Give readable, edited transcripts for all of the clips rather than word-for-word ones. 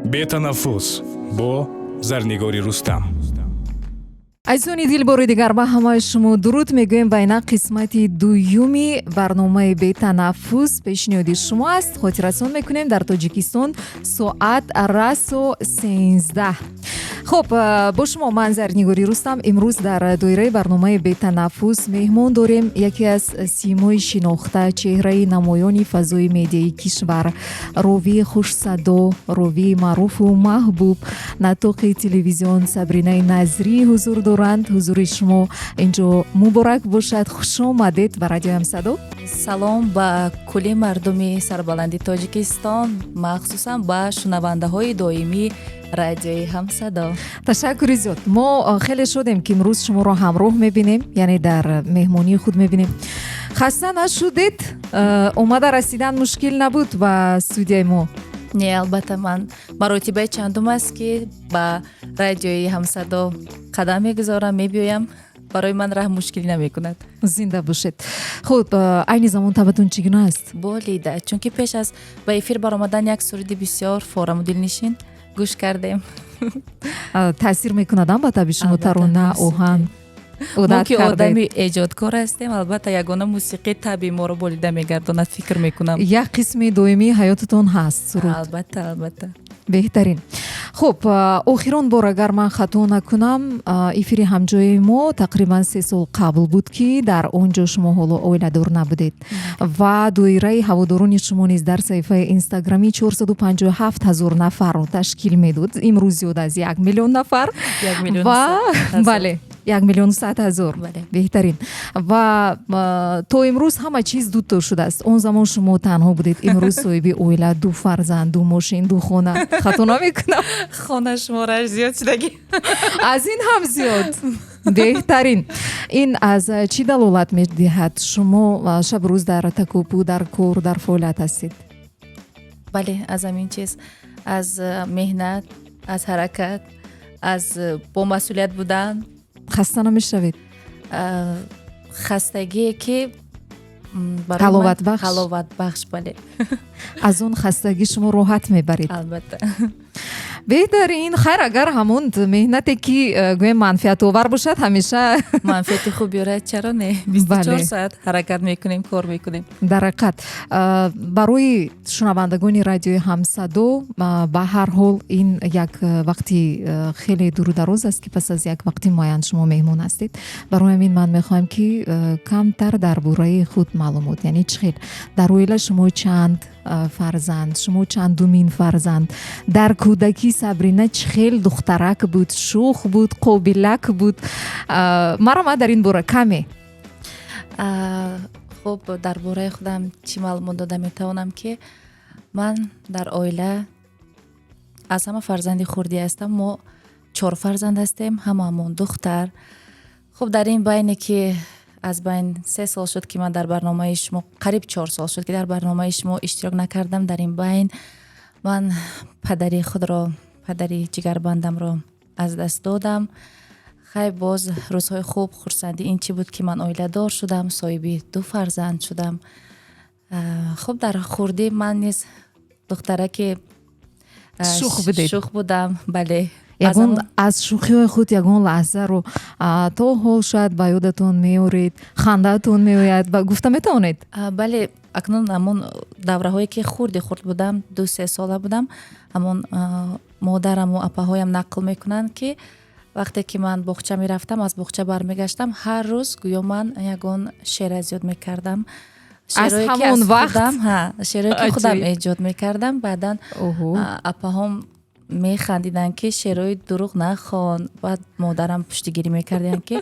бетанаффус бо Зарнигори Рустам. азизони дил бори дигар ба ҳамаи шумо дуруд мегӯем ва ина қисмати дуюми барномаи бетанаффус пешниҳоди шумо аст. хотиррасон мекунем дар тоҷикистон соат расо 13. хуб, бо шумо ман Зарнигори Рустам. имрӯз дар доираи барномаи бетанаффус меҳмон дорем яке аз симои шинохта, чеҳраи намоёни фазои медиаи кишвар, ровии хушсадо, ровии маъруфу маҳбуб, натоқи телевизион Сабринаи Назрӣ ҳузур доранд. ҳузури шумо инҷо муборак бошад. хушомадед ба радиои Ҳамсадо. салом ба кулли мардуми сарбаланди Тоҷикистон, махсусан ба шунавандаҳои доимии радиои Ҳамсадо. ташаккури зиёд. мо хеле шодем ки имрӯз шуморо ҳамроҳ мебинем, яъне дар меҳмонии худ мебинем. хаста нашудед? омада расидан мушкил набуд ба студияи мо? Не, албатта ман маротибаи чандум аст ки ба радиои Ҳамсадо қадам мегузорам, мебиёям. барои ман раҳ мушкилӣ намекунад. зинда бошед. хуб, айни замон табатун чӣ гуна аст? болида, чунки пеш аз ба эфир баромадан як суруди бисёр фораму дилнишин гӯш кардем. таъсир мекунадам ба таби шумо тарона, оҳанг мо ки одами эҷодкор ҳастем, албатта ягона мусиқӣ таби моро болида мегардонад, фикр мекунам. як қисми доимии ҳаётатон ҳаст суруд. албатта. беҳтарин. хуб, охирон бор агар ман хато накунам, эфири ҳамҷояи мо тақрибан 3 сол қабл буд ки дар он ҷо шумо ҳоло оиладор набудед ва доираи ҳаводорони шумо низ дар саҳифаи инстаграмӣ 457 000 нафарро ташкил медод. имрӯз зиёда аз 1 миллион нафар ва бале 1 миллион 100 000. беҳтарин. ва то имрӯз ҳама чиз дудто шудааст. он замон шумо танҳо будед, имрӯз соҳиби оила, 2 фарзанд, 2 мошин, 2 хона. хато намекунам? хона шумораш зиёд шудагӣ. аз ин ҳам зиёд. беҳтарин. ин аз чӣ далолат медиҳад? шумо шабу рӯз дар такопу, дар кор, дар фаъолият ҳастед? бале, аз ҳамин чиз, аз меҳнат, аз ҳаракат, аз бомасъулият будан. хаста намешавед? хастагие ки ҳаловатбахш. бале. аз он хастагӣ шумо роҳат мебаред? албатта. беҳтарин. хайр, агар ҳамон меҳнате ки гӯем манфиатовар бошад, ҳамеша манфиати хуб ёрад, чаро не? 24 соат ҳаракат мекунем, кор мекунем. дар ҳақиқат барои шунавандагони радиои Ҳамсадо ба ҳар ҳол ин як вақти хеле дуру дароз аст ки пас аз як вақти муайян шумо меҳмон ҳастед. барои ҳамин ман мехоҳам ки камтар дар бораи худ маълумот, яъне чӣ хел дар оила шумо чанд фарзанд, шумо чандумин фарзанд, дар кӯдакӣ Сабрина чӣ хел духтарак буд, шух буд, қобилак буд? марама дар ин бора каме. хуб, дар бораи худам чӣ маълумот дода метавонам ки ман дар оила аз ҳама фарзанди хурдӣ ҳастам. мо 4 фарзанд ҳастем, ҳамаамон духтар. хуб, дар ин байне ки аз байн 3 сол шуд ки ман дар барномаи шумо, қариб 4 сол шуд ки дар барномаи шумо иштирок накардам. дар ин байн ман падари худро, падари ҷигарбандамро аз даст додам. хай боз рӯзҳои хуб, хурсандӣ ин чӣ буд ки ман оиладор шудам, соҳиби 2 фарзанд шудам. хуб, дар хурдӣ ман низ духтараки шух будам. бале. аз шӯхиҳои худ ягон лаҳзаро то ҳол шояд ба ёдатон меоред, хандаатон меояд, гуфта метавонед? бале, акнун ҳамон давраҳое ки хурд будам, 2-3 сола будам, ҳамон модараму апаҳоям нақл мекунанд ки вақте ки ман боғча мерафтам, аз боғча бармегаштам, ҳар рӯз гӯё ман ягон шеъра зиёд мекардам. аз ҳамон вақт шеърое ки худам эҷод мекардам. баъдан апаҳом механдиданд ки шеърҳои дурӯғ нахон. баъд модарам пуштигирӣ мекарданд ки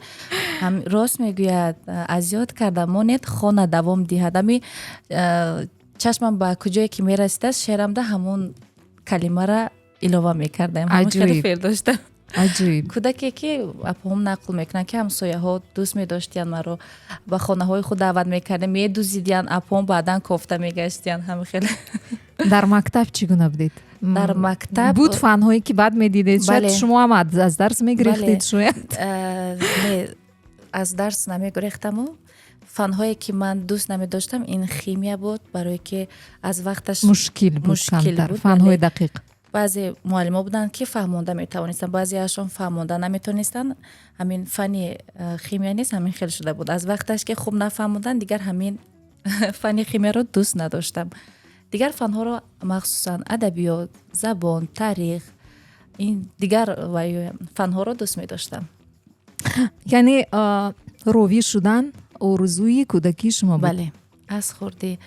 рост мегӯяд, аз ёд кардам, монед хона давом диҳад. ами чашмам ба куҷое ки мерасидааст, шеърамда ҳамон калимаро илова мекардам. хеле феъл доштам. аҷиб. кӯдаке ки апаҳом нақл мекунанд ки ҳамсояҳо дӯст медоштиянд, маро ба хонаҳои худ даъват мекардем, медузидиянд, апаҳом баъдан кофта мегаштиянд. ҳама хеле. дар мактаб чӣ гуна будед? дар мактаб буд фанҳое ки баъд медидед? шояд шумо ҳам аз дарс мегирехтед? шояд не, аз дарс намегирехтаму фанҳое ки ман дӯст намедоштам ин химия буд, барое ки аз вақташ мушкил буд. фанҳои дақиқ баъзе муаллима буданд ки фаҳмонда метавонистанд, баъзеашон фаҳмонда наметавонистанд. ҳамин фанни химия низ ҳамин хел шуда буд. Аз вақташ ки хуб нафаҳмуданд дигар ҳамин фанни химияро дӯст надоштам. дигар фанҳоро махсусан адабиёт, забон, таърих, ин дигар фанҳоро дӯст медоштам. яъне ровӣ шудан орзуи кӯдакии шумо буд? бале, аз хурдӣ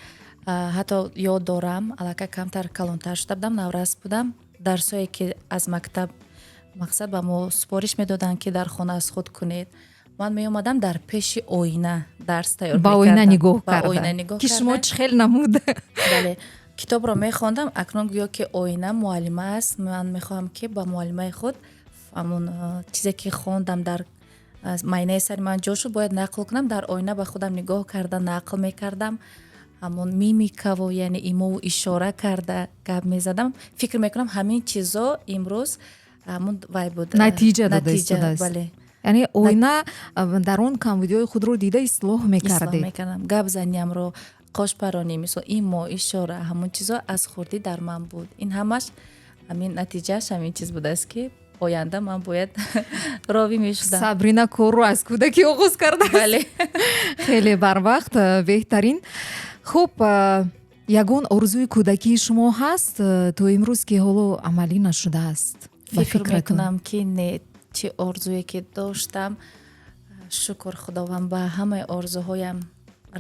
ҳатто ёд дорам, аллакай камтар калонтар шуда будам, наврас будам. дарсое ки аз мактаб мақсад ба мо супориш медоданд ки дар хона аз худ кунед. ман меомадам дар пеши оина дарс тайёр ба мекардам. оина нигоҳ Ба карда оина нигоҳ ки карда. шумо чӣ хел намуд? бале, китобро мехондам. акнун гӯё ки оина муаллима аст. ман мехоҳам ки ба муаллимаи худ ҳамун чизе ки хондам дар майнаи сари ман ҷо шуд, бояд нақл кунам. дар оина ба худам нигоҳ карда нақл мекардам. ҳамун мимикаву яъне имову ишора карда гап мезадам. фикр мекунам ҳамин чизо имрӯз ҳамун вай буд, натиҷа дода истодааст. бале, яъне оина дар он камбудиҳои худро дида ислоҳ ислоҳ мекардед. мекардам. гап заниямро, қошпаронӣ, мисол имо, ишора, ҳамун чизо аз хурдӣ дар ман буд. ин ҳамаш ҳамин натиҷааш ҳамин чиз будааст ки оянда ман бояд ровӣ мешудам. сабрина корро аз кӯдакӣ оғоз кардааст. бале, хеле барвақт, беҳтарин. хуб, ягон орзуи кӯдакии шумо ҳаст то имрӯз ки ҳоло амалӣ нашудааст? ба фикр фикратон? мекунам ки не, чӣ орзуе ки доштам, шукр худованд ба ҳамаи орзуҳоям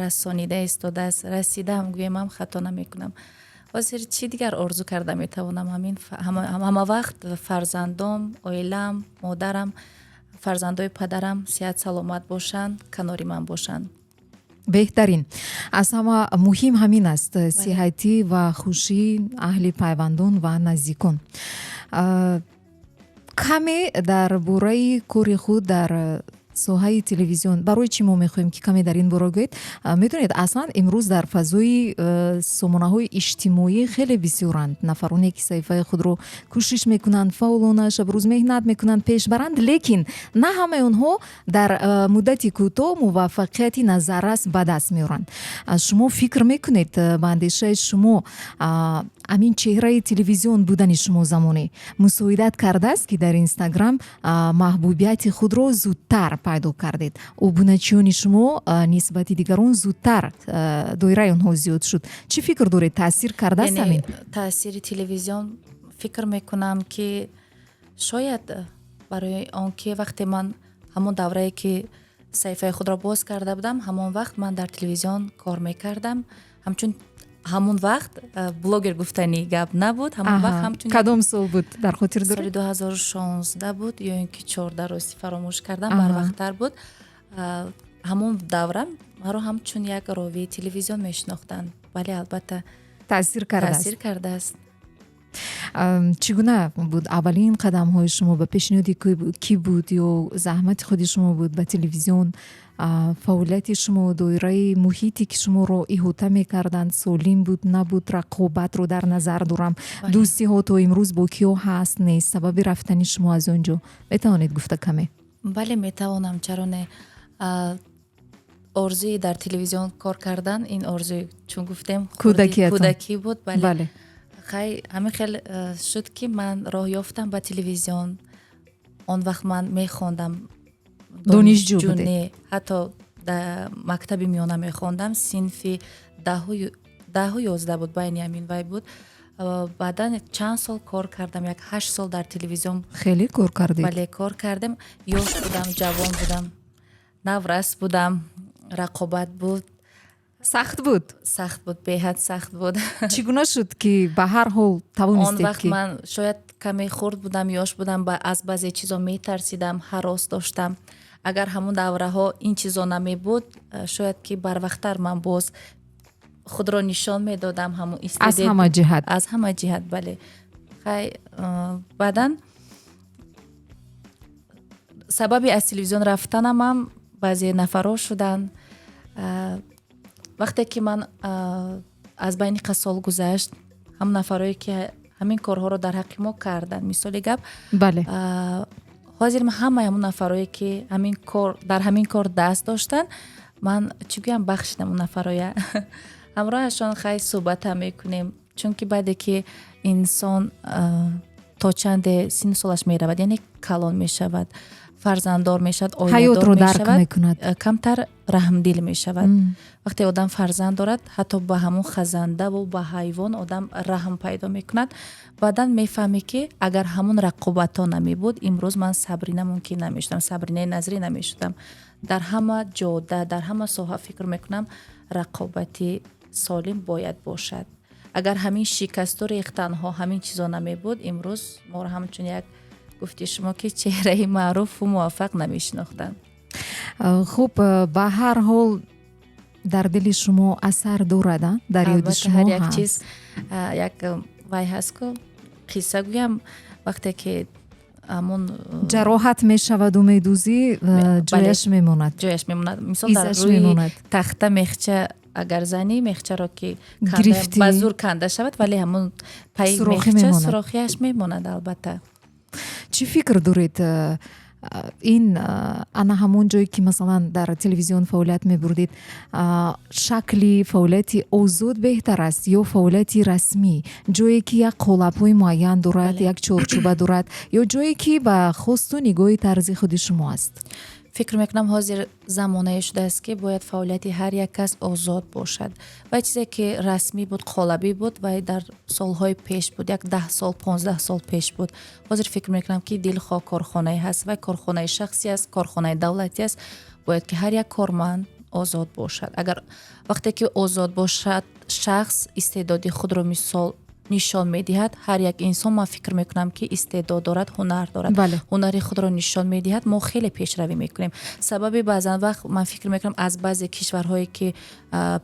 расонида истодааст. расидам, гӯем ҳам хато намекунам. ҳозир чӣ дигар орзу карда метавонам? ҳамин ҳама вақт фарзандом, оилам, модарам, фарзандои падарам сиҳат саломат бошанд, канори ман бошанд. беҳтарин. аз ҳама муҳим ҳамин аст, сиҳатӣ ва хушии аҳли пайвандон ва наздикон. каме дар бораи кори худ дар соҳаи телевизион барои чӣ мо мехоҳем ки каме дар ин бора гӯед? Медонед аслан имрӯз дар фазои сомонаҳои иҷтимоӣ хеле бисёранд нафароне ки саҳифаи худро кӯшиш мекунанд, фаъолона шабрӯз меҳнат мекунанд, пеш баранд, лекин на ҳамаи онҳо дар муддати кӯтоҳ муваффақияти назаррас ба даст меоранд. шумо фикр мекунед ба андешаи шумо амин чеҳраи телевизион будани шумо замоне мусоидат кардааст ки дар инстаграм маҳбубияти худро зудтар пайдо кардед? обуначиёни шумо нисбати дигарон зудтар доираи онҳо зиёд шуд. чӣ фикр доред, таъсир кардааст амин? таъсири телевизион фикр мекунам ки шояд барои он ки вақте ман ҳамон даврае ки саҳифаи худро боз карда будам, ҳамон вақт ман дар телевизион кор мекардам. ҳамчун ҳамон вақт блогер гуфтани гап набуд. ҳамон вақт ҳамчун кадом сол буд дар хотир доред? соли 2016 буд ё ин ки 14 рости фаромӯш кардам, барвақттар буд. ҳамон давра маро ҳамчун як ровии телевизион мешинохтанд. бале, албатта таъсир кардааст. чӣ гуна буд аввалин қадамҳои шумо? ба пешниҳоди кӣ буд ё заҳмати худи шумо буд ба телевизион? фаъолияти шумо, доираи муҳите ки шуморо иҳота мекарданд солим буд, набуд? рақобатро дар назар дорам. дӯстиҳо то имрӯз бо киё ҳаст, нест? сабаби рафтани шумо аз он ҷо метавонед гуфта каме? бале, метавонам, чаро не. орзуи дар телевизион кор кардан, ин орзуи чун гуфтем кӯдакӣ буд. бале. хай ҳамин хел шуд ки ман роҳ ёфтам ба телевизион. он вақт ман мехондам, донишҷӯ будед? не, ҳатто дар мактаби миёна мехондам. синфи 10 11 буд, байни ҳамин вай буд. баъдан чанд сол кор кардам, як 8 сол дар телевизион. хеле кор кардед? бале, кор кардем. ёш будам, ҷавон будам, наврас будам, рақобат буд. сахт буд? сахт буд, беҳад сахт буд. чӣ гуна шуд ки ба ҳар ҳол тавонистед? он вақт ман шояд каме хурд будам, ёш будам, аз баъзе чизо метарсидам, ҳарос доштам. агар ҳамун давраҳо ин чизо намебуд, шояд ки барвақттар ман боз худро нишон медодам. ҳамун аз ҳама ҷиҳат? аз ҳама ҷиҳат, бале. хай баъдан сабаби аз телевизион рафтанамам баъзе нафаро шуданд. вақте ки ман аз байни қа сол гузашт, ҳам нафарое ки ҳамин корҳоро дар ҳаққи мо карданд, мисоли гап, бале, ҳозир ҳамаи ҳамун нафарое ки дар ҳамин кор даст доштанд, ман чӣ гӯям бахшидам он нафароя. ҳамроҳашон хай суҳбатам мекунем, чунки баъде ки инсон то чанде синни солаш меравад, яъне калон мешавад, фарзанддор мешавад, ҳаётро оиладор дарк мешавад, мекунад. камтар раҳмдил мешавад. вақте одам фарзанд дорад, ҳатто ба ҳамон хазандаву ба ҳайвон одам раҳм пайдо мекунад. баъдан мефаҳме ки агар ҳамон рақобатҳо намебуд, имрӯз ман Сабрина мумкин намешудам, Сабринаи Назрӣ намешудам. дар ҳама ҷода, дар ҳама соҳа фикр мекунам рақобати солим бояд бошад. агар ҳамин шикасту рехтанҳо, ҳамин чизо намебуд, имрӯз моро ҳамчун як гуфти шумо ки чеҳраи маъруфу муваффақ намешинохтанд. хуб, ба ҳар ҳол дар дили шумо асар дорад, дар ёди албатта шумо ҳар як ҳаст. чиз як вай ҳаст ку қисса гӯям, вақте ки ҳамон ҷароҳат мешаваду медӯзӣ, ҷояш мемонад, ҷояш мемонад. Мисол дар изаш рӯи мемонад. тахта мехча агар зани мехчаро ки Гирифтӣ. ба зур канда шавад, вале ҳамон паи Сурохи мехча мемонад. сурохиаш мемонад. албатта чӣ фикр доред, ин ана ҳамон ҷое ки масалан дар телевизион фаъолият мебурдед, шакли фаъолияти озод беҳтар аст ё фаъолияти расмӣ, ҷое ки як қолабҳои муайян дорад, як чорчӯба дорад, ё ҷое ки ба хосту нигоҳи тарзи худи шумо аст? фикр мекунам ҳозир замонае шудааст ки бояд фаъолияти ҳар як кас озод бошад. вай чизе ки расмӣ буд, қолабӣ буд, вай дар солҳои пеш буд, як 10 сол 15 сол пеш буд. ҳозир фикр мекунам ки дилхоҳ корхонаe ҳаст, вай корхонаи шахсӣ аст, корхонаи давлатӣ аст. бояд ки ҳар як корманд озод бошад. агар вақте ки озод бошад, шахс истеъдоди худро мисол нишон медиҳад. ҳар як инсон, ман фикр мекунам ки истеъдод дорад, ҳунар дорад. Бале. ҳунари худро нишон медиҳад, мо хеле пешравӣ мекунем. сабаби баъзан вақт ман фикр мекунам аз баъзе кишварҳое ки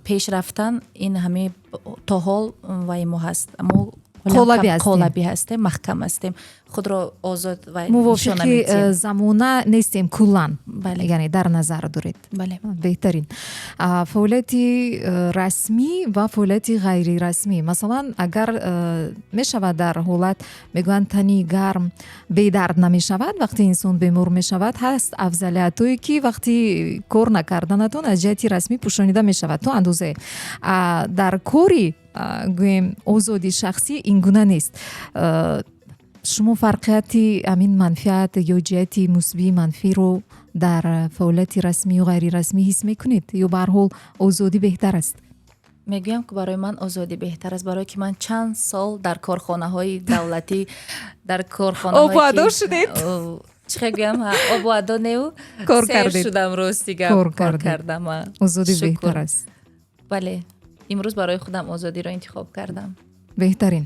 пеш рафтан, ин ҳаме то ҳол вай мо ҳаст, мо қолабӣ ҳастем, маҳкам ҳастем, худро озод ва нишон мувофиқи намедиҳем. замона нестем куллан, Бале. яъне дар назар доред. Бале. беҳтарин. фаъолияти расмӣ ва фаъолияти ғайрирасмӣ, масалан агар мешавад дар ҳолат мегӯянд тани гарм бедард намешавад, вақте инсон бемор мешавад, ҳаст афзалиятҳое ки вақти кор накарданатон аз ҷиҳати расмӣ пӯшонида мешавад то андозае. дар кори гӯем озоди шахсӣ ин гуна нест. шумо фарқияти амин манфиат ё ҷиҳати мусбии манфиро дар фаъолияти расмию ғайрирасмӣ ҳис мекунед ё ба ҳар ҳол озодӣ беҳтар аст? мегӯям ки барои ман озодӣ беҳтар аст, барое ки ман чанд сол дар корхонаҳои давлатӣ, дар корхонаҳое обуадо шудед? чӣ гӯям, обуадо неу Кор сер кардед. шудам, ростига Кор кор кардед. кардам. озодӣ Шукр. беҳтар аст. бале, имрӯз барои худам озодиро интихоб кардам. беҳтарин.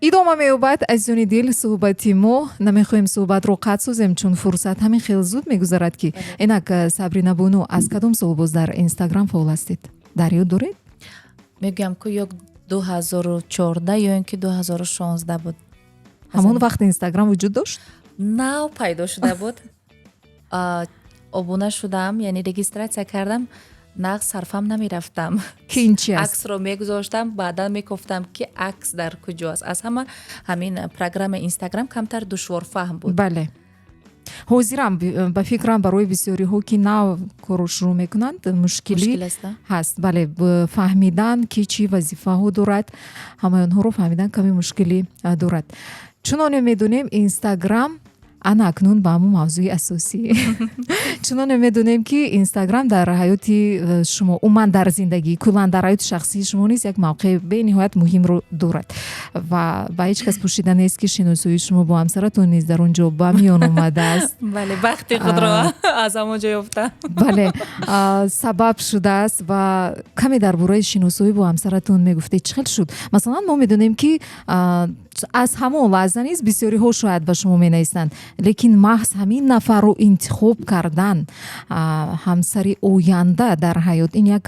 идома меёбад азизони дил суҳбати мо. намехоҳем суҳбатро қатъ созем, чун фурсат ҳамин хел зуд мегузарад ки инак Сабрина Бону аз кадом сол боз дар Инстаграм фаъол ҳастед? дар ёд доред? мегӯям ки ё 2014 ё ин ки 2016 буд. ҳамон вақт Инстаграм вуҷуд дошт? нав пайдо шуда буд. обуна шудам, яъне регистратсия кардам, нағз сарфам намерафтам. ки ин чи аст? аксро мегузоштам, баъдан мегуфтам ки акс дар куҷо аст. аз ҳама ҳамин программаи Инстаграм камтар душворфаҳм буд. бале. ҳозирам ба фикрам барои бисёриҳо ки нав корро шурӯъ мекунанд мушкилӣ мушкил аст. ҳаст. бале, фаҳмидан ки чӣ вазифаҳо дорад, ҳамаи онҳоро фаҳмидан каме мушкилӣ дорад. чуноне медонем Инстаграм ана акнун ба ҳамун мавзӯи асосӣ. чуноне медонем ки Инстаграм дар ҳаёти шумо, умуман дар зиндагӣ, куллан дар ҳаёти шахсии шумо низ як мавқеъ бениҳоят муҳимро дорад ва ба ҳеҷ кас пӯшида нест ки шиносоии шумо бо ҳамсаратон низ дар он ҷо ба миён омадааст. бале, бахти худро аз ҳамон ҷо ёфтам. бале, сабаб шудааст ва каме дар бораи шиносоӣ бо ҳамсаратон мегуфтед. чӣ хел шуд? Масалан мо медонем ки аз ҳамон лаҳза низ бисёриҳо шояд ба шумо менависанд, лекин маҳз ҳамин нафарро интихоб кардан ҳамсари оянда дар ҳаёт, ин як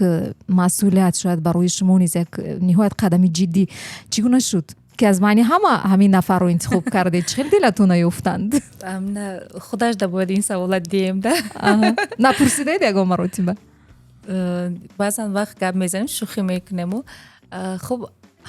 масъулият шояд барои шумо низ як ниҳоят қадами ҷиддӣ. чӣ гуна шуд ки аз байни ҳама ҳамин нафарро интихоб кардед? чӣ хел дилатон наёфтанд? худаш да бояд ин саволат дием да. напурсидед ягон маротиба? баъзан вақт гап мезанем, шӯхӣ мекунему. хуб,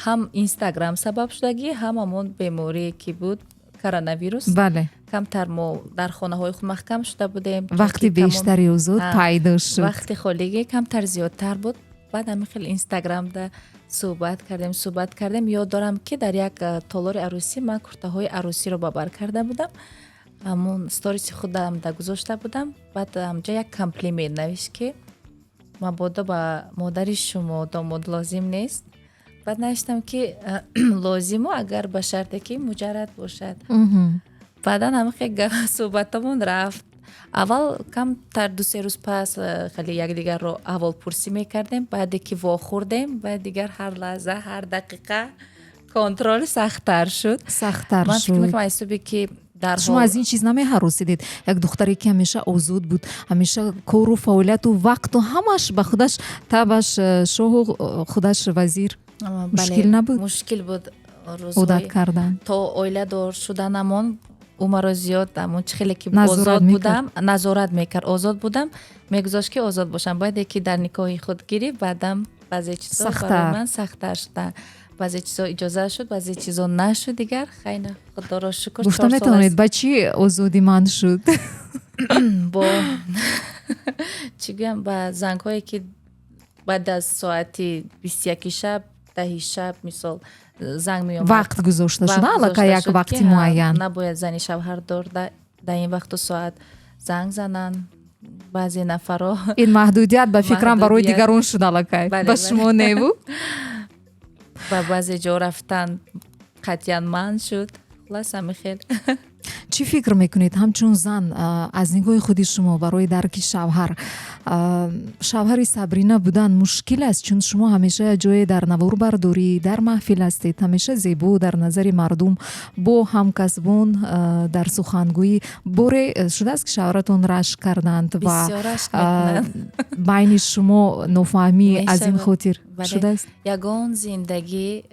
ҳам Инстаграм сабаб шудагӣ, ҳам ҳамон беморие ки буд, коронавирус. бале, камтар мо дар хонаҳои худ маҳкам шуда будем. вақти бештари озод пайдо шуд. вақти холигӣ камтар зиёдтар буд. بعد همین خیلی اینستاگرام دا صحبت کردیم. یاد دارم که در یک تالار عروسی من کرته های عروسی رو بابر کرده بودم، همون ستوریس خودم دا گذاشته بودم. بعد همجا یک کامپلیمنت نوشت که مبادا با مادر شما داماد لازم نیست. بعد نوشتم که لازمه اگر به شرطی که مجرد باشد. بعدا همه خیلی صحبتمون رفت. اول کم تر 2-3 روز پس خیلی یک دیگر رو اول پرسی میکردیم، بعد که واخوردیم بعد دیگر هر لحظه هر دقیقه کنترل سخت‌تر شد. من فکر میکنم ایسوبی که در شما از این چیز نمی‌هراسیدید؟ یک دختری که همیشه آزاد بود، همیشه کار و فعالیت و وقت و همش به خودش تبش شوق خودش وزیر، مشکل نبود؟ مشکل بود عادت کردن تا اویله دار شدنمون. عمر زیاد همون خیلی که نظارت آزاد میکرد. بودم، نظارت میکرد، آزاد بودم، میگذاشت که آزاد باشم. باید که در نکاح خود گیری بعدم بعضی چیزا برای من سخت‌تر شد، بعضی چیزا اجازه شد، بعضی چیزا نشد. دیگر خیلی خدا را شکر. گفتم میتونید با چی آزادی من شد؟ با چی بگم، با زنگ هایی که بعد از ساعتی 21 شب 10 شب مثال زنگ می اومد، وقت گذاشته شد، علاقه یک وقتی معین نباید زنی شوهر دار در این وقت و ساعت زنگ زنن. بعضی نفرها این محدودیت به فکرم برای دیگران شد علاقه، به شما نبود؟ و بعضی جا رفتن قطعا من شد. خلاص همه خیلی. چی فکر میکنید همچون زن از نگاه خودی شما برای درک شوهر صبرینه بودن مشکل است؟ چون شما همیشه جای در نوار برداری در محفل هستید، همیشه زیبا در نظر مردم، با همکسبان در سخنگویی. باره شده است که شوهرتون رشک کردند و بین شما نفهمی از این خاطر شده است؟ یگان زندگی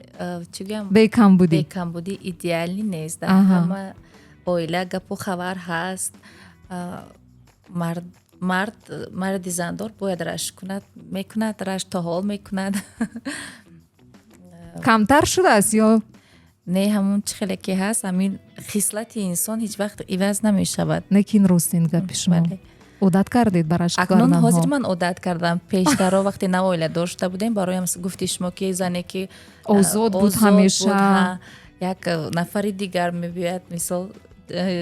بیکم بودی ایدئالی نیست. همه اویله گپ و خبر هست. مرد زندار باید رشک میکند، رشک تا حال میکند. کمتر شده است یا نه؟ همون خیلی که هست، همین خصلت انسان هیچ وقت عوض نمیشود. نکین راستین گپ شما. عادت کردید برش کردن ها؟ اکنون حاضر من عادت کردم. پیشتر وقتی نوایله داشته بودیم برایم گفتی شما که زنی که آزاد بود همیشه یک نفر دیگر میبید مثال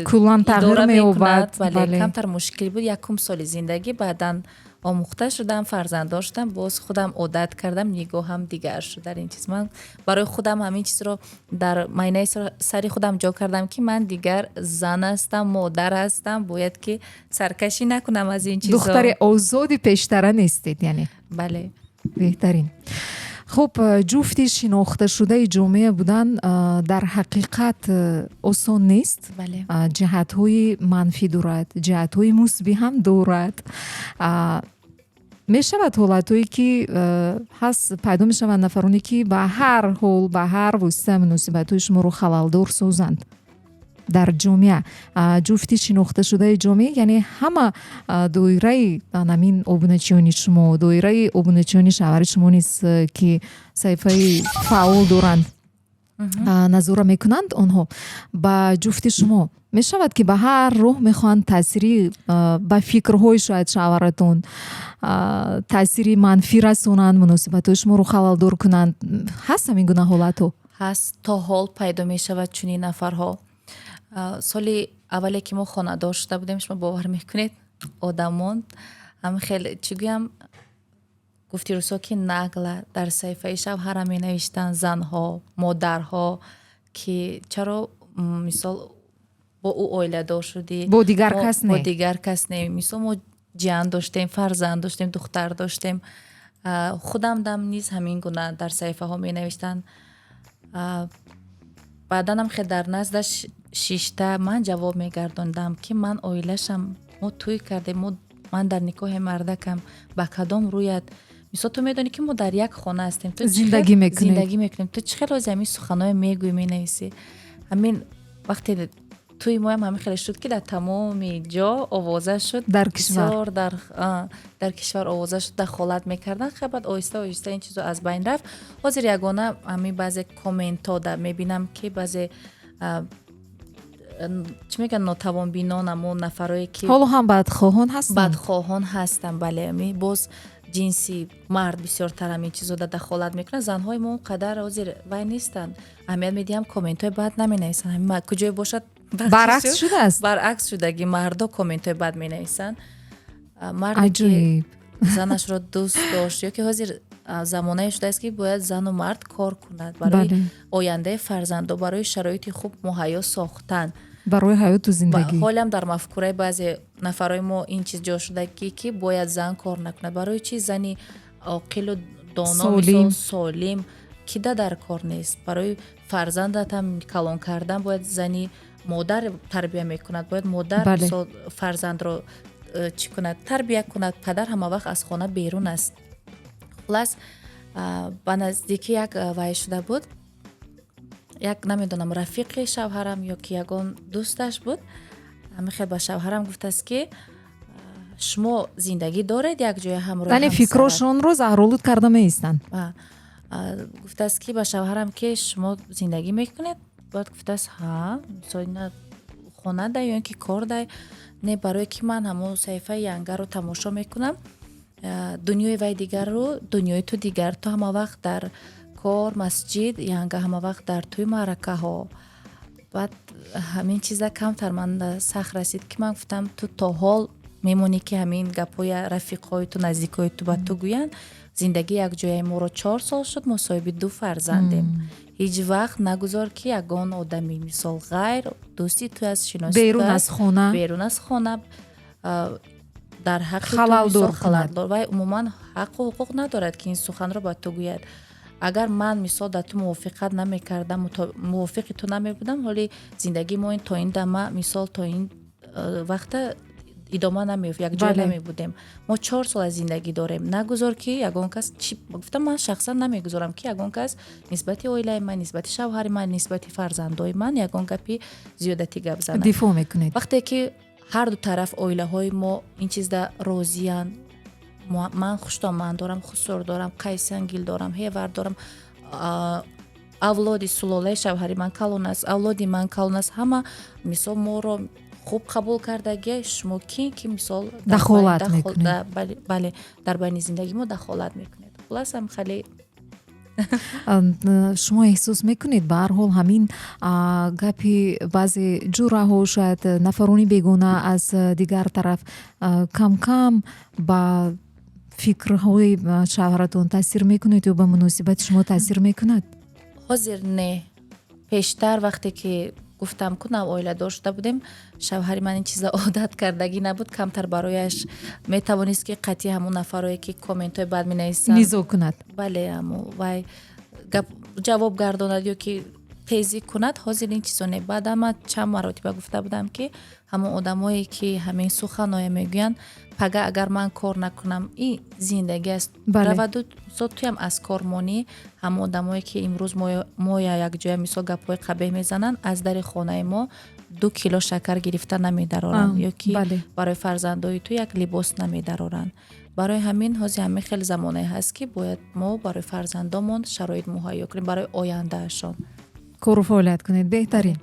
کلان تغییر می‌یابد. ولی کمتر مشکل بود. یکم سال زندگی بعدن آموخته شدم، فرزند داشتم، باز خودم عادت کردم، نگاهم دیگر شد در این چیز. من برای خودم همین چیز رو در معنی سری خودم جا کردم که من دیگر زن هستم، مادر هستم، باید که سرکشی نکنم از این چیزا. دختر آزادی پیشتر نیستید یعنی؟ بله. بهترین. خب جفتی شناخته شده جامعه بودن در حقیقت آسان نیست. بله. جهت های منفی دارد، جهت های مثبت هم دارد. می شود حالت هایی که هست پیدا می شود نفرانی که به هر حال به هر وسیله مناسبت های شما رو خلالدار سازند در جامعه. جفتی شناخته شده جامعه یعنی همه دایره نمین ابونچیانی شما، دایره ابونچیانی شوهر شما نیست که صحیفه فعال دارند نظاره میکنند. آنها با جفتی شما می شود که به هر روح میخوان تأثیری به فکرهای شاید شوهرتون تأثیری منفی رسونند، مناسبت شما رو خلالدار کنند. هست همین گونه حالتو؟ هست، تا حال پیدا می شود چنین نفرها. سالی اولی که ما خانه داشته بودیم، شما باور میکنید آدمان هم خیلی چیگویم گفتی روسا که نقل در صحیفه شوهر می نوشتن زنها، مادرها که چرا مثال با او اویله دار شدی، با دیگر کس نه. مثال ما جان داشتیم، فرزند داشتیم، دختر داشتیم. خودم دم نیز همین گونه در صحیفه ها می نوشتن. بعدا هم خیلی در نزدش شیشته من جواب میگرداندم که من اویلشم، ما توی کردیم، من در نکاح مردکم، با کدام رویت مثلا تو میدونی که ما در یک خانه هستیم، تو زندگی میکنیم، تو چه لازم همین سخنای میگوی مینویسی. همین وقتی توی ما هم خیلی شد که در تمام جا آوازه شد، در کشور در کشور آوازه شد، دخالت میکردن. خیلی بعد آهسته آهسته این چیزا از بین رفت. حاضر یگانه همین بعضی کامنت ها در میبینم که بعضی чӣ мегӯянд нотавонбинонаму нафарое ки ҳоло ҳам бадхоҳон ҳастанд. бадхоҳон ҳастанд. Бале ми боз ҷинси мард бисёртар ҳамин чизода дахолат мекунад. Занҳои мо он қадар ҳозир вай нестанд. аҳамият медиҳам комментҳои бад наменависанд. ҳамин куҷое бошад баръакс шудааст. баръакс шудаги мардо комментҳои бад менависанд. Марде ки аҷоиб. занашро дӯст дошт ё ки ҳозир замонае шудааст ки бояд зану мард кор кунад барои Бале. ояндаи фарзандо, барои шароити хуб муҳайё сохтан. барои ҳаёту зиндагӣ. ҳолам дар мафкураи баъзе нафарои мо ин чиз ҷо шудагӣ ки бояд зан кор накунад. Барои чӣ зани оқилу доно Солим. мисол солим кида дар кор нест. Барои фарзандатам калон кардан бояд зани модар тарбия мекунад. Бояд модар Бале. мисол фарзандро чӣ кунад, тарбия кунад. Падар ҳамавақт аз хона берун аст. хулас ба наздики як вай шуда буд, як намедонам рафиқи шавҳарам ё ки ягон дӯсташ буд. Мехел ба шавҳарам гуфтааст ки шумо зиндагӣ доред як ҷоя ҳамроҳи яъне ҳамсарат? фикрошонро заҳролуд карда меистанд. Гуфтааст ки ба шавҳарам ки шумо зиндагӣ мекунед? Баъд гуфтааст ҳа мисолина хона дай ё ин ки кор дай. Не, барое ки ман ҳамон саҳифаи янгаро тамошо мекунам. Дунёи вай дигару дунёи ту дигар. Ту ҳамавақт дар кор, масҷид, янга ҳамавақт дар тӯи маъракаҳо. Баъд ҳамин чиза камтар ман сахт расид ки ман гуфтам ту то ҳол мемонӣ ки ҳамин гапҳои рафиқҳои ту, наздикои ту ба ту гӯянд. Зиндагӣ якҷояи моро 4 сол шуд, мо соҳиби 2 фарзандем. ҳеҷ вақт нагузор ки ягон одами мисол ғайр дӯсти ту аст, шиноси ту берун аз аст, хона берун аз хона дар ҳаққи халалдор ту халалдор. Вай умуман ҳаққу ҳуқуқ надорад ки ин суханро ба ту гӯяд. Агар ман мисол дар ту мувофиқат намекардам, мувофиқи ту намебудам, ҳоли зиндагии мо то ин дама мисол то ин вақта идома намеёфт, якҷоя намебудем. Мо 4 сол аз зиндагӣ дорем. Нагузор ки ягон кас гуфтам, ман шахсан намегузорам ки ягон кас нисбати оилаи ман, нисбати шавҳари ман, нисбати фарзандои ман ягон гапи зиёдати гап занад. дифоъ мекунед. вақте ки ҳар ду тараф оилаҳои мо ин чизда розиянд, ман хуштоманд дорам, хусур дорам, қайсангил дорам, ҳевар дорам, авлоди сулолаи шавҳари ман калон аст, авлоди ман калон аст, ҳама мисол моро хуб қабул кардагия шумо ки мисол дахолат мекунед. бале дар байни зиндагии мо дахолат мекунед. хуласам хеле шумо эҳсос мекунед ба ҳар ҳол ҳамин гапи баъзе ҷураҳо шояд нафарони бегона аз дигар тараф кам кам ба фикрҳои шавҳаратон таъсир мекунад ё ба муносибати шумо таъсир мекунад? ҳозир не. пештар вақте ки гуфтам ку нав оиладор шуда будем, шавҳари ман ин чиза одат кардагӣ набуд. камтар барояш метавонист ки қатъи ҳамон нафарое ки комментҳои бад менависанд низо кунад. бале вай гап ҷавоб гардонад ё ки тезӣ кунад. ҳозир ин чизо не. баъда ман чанд маротиба гуфта будам ки ҳамон одамое ки ҳамин суханое мегӯянд, пага агар ман кор накунам ин зиндагӣ аст, раваду туям аз кор монӣ. ҳамон одамое ки имрӯз мо якҷоя мисол гапҳои қабеҳ мезананд, аз дари хонаи мо 2 кило шакар гирифта намедароранд ё ки барои фарзандои ту як либос намедароранд. барои ҳамин ҳозир ҳамин хеле замонае ҳаст ки бояд мо барои фарзандомон шароит муҳайё кунем, барои ояндаашон кору фаъолият кунед. беҳтарин.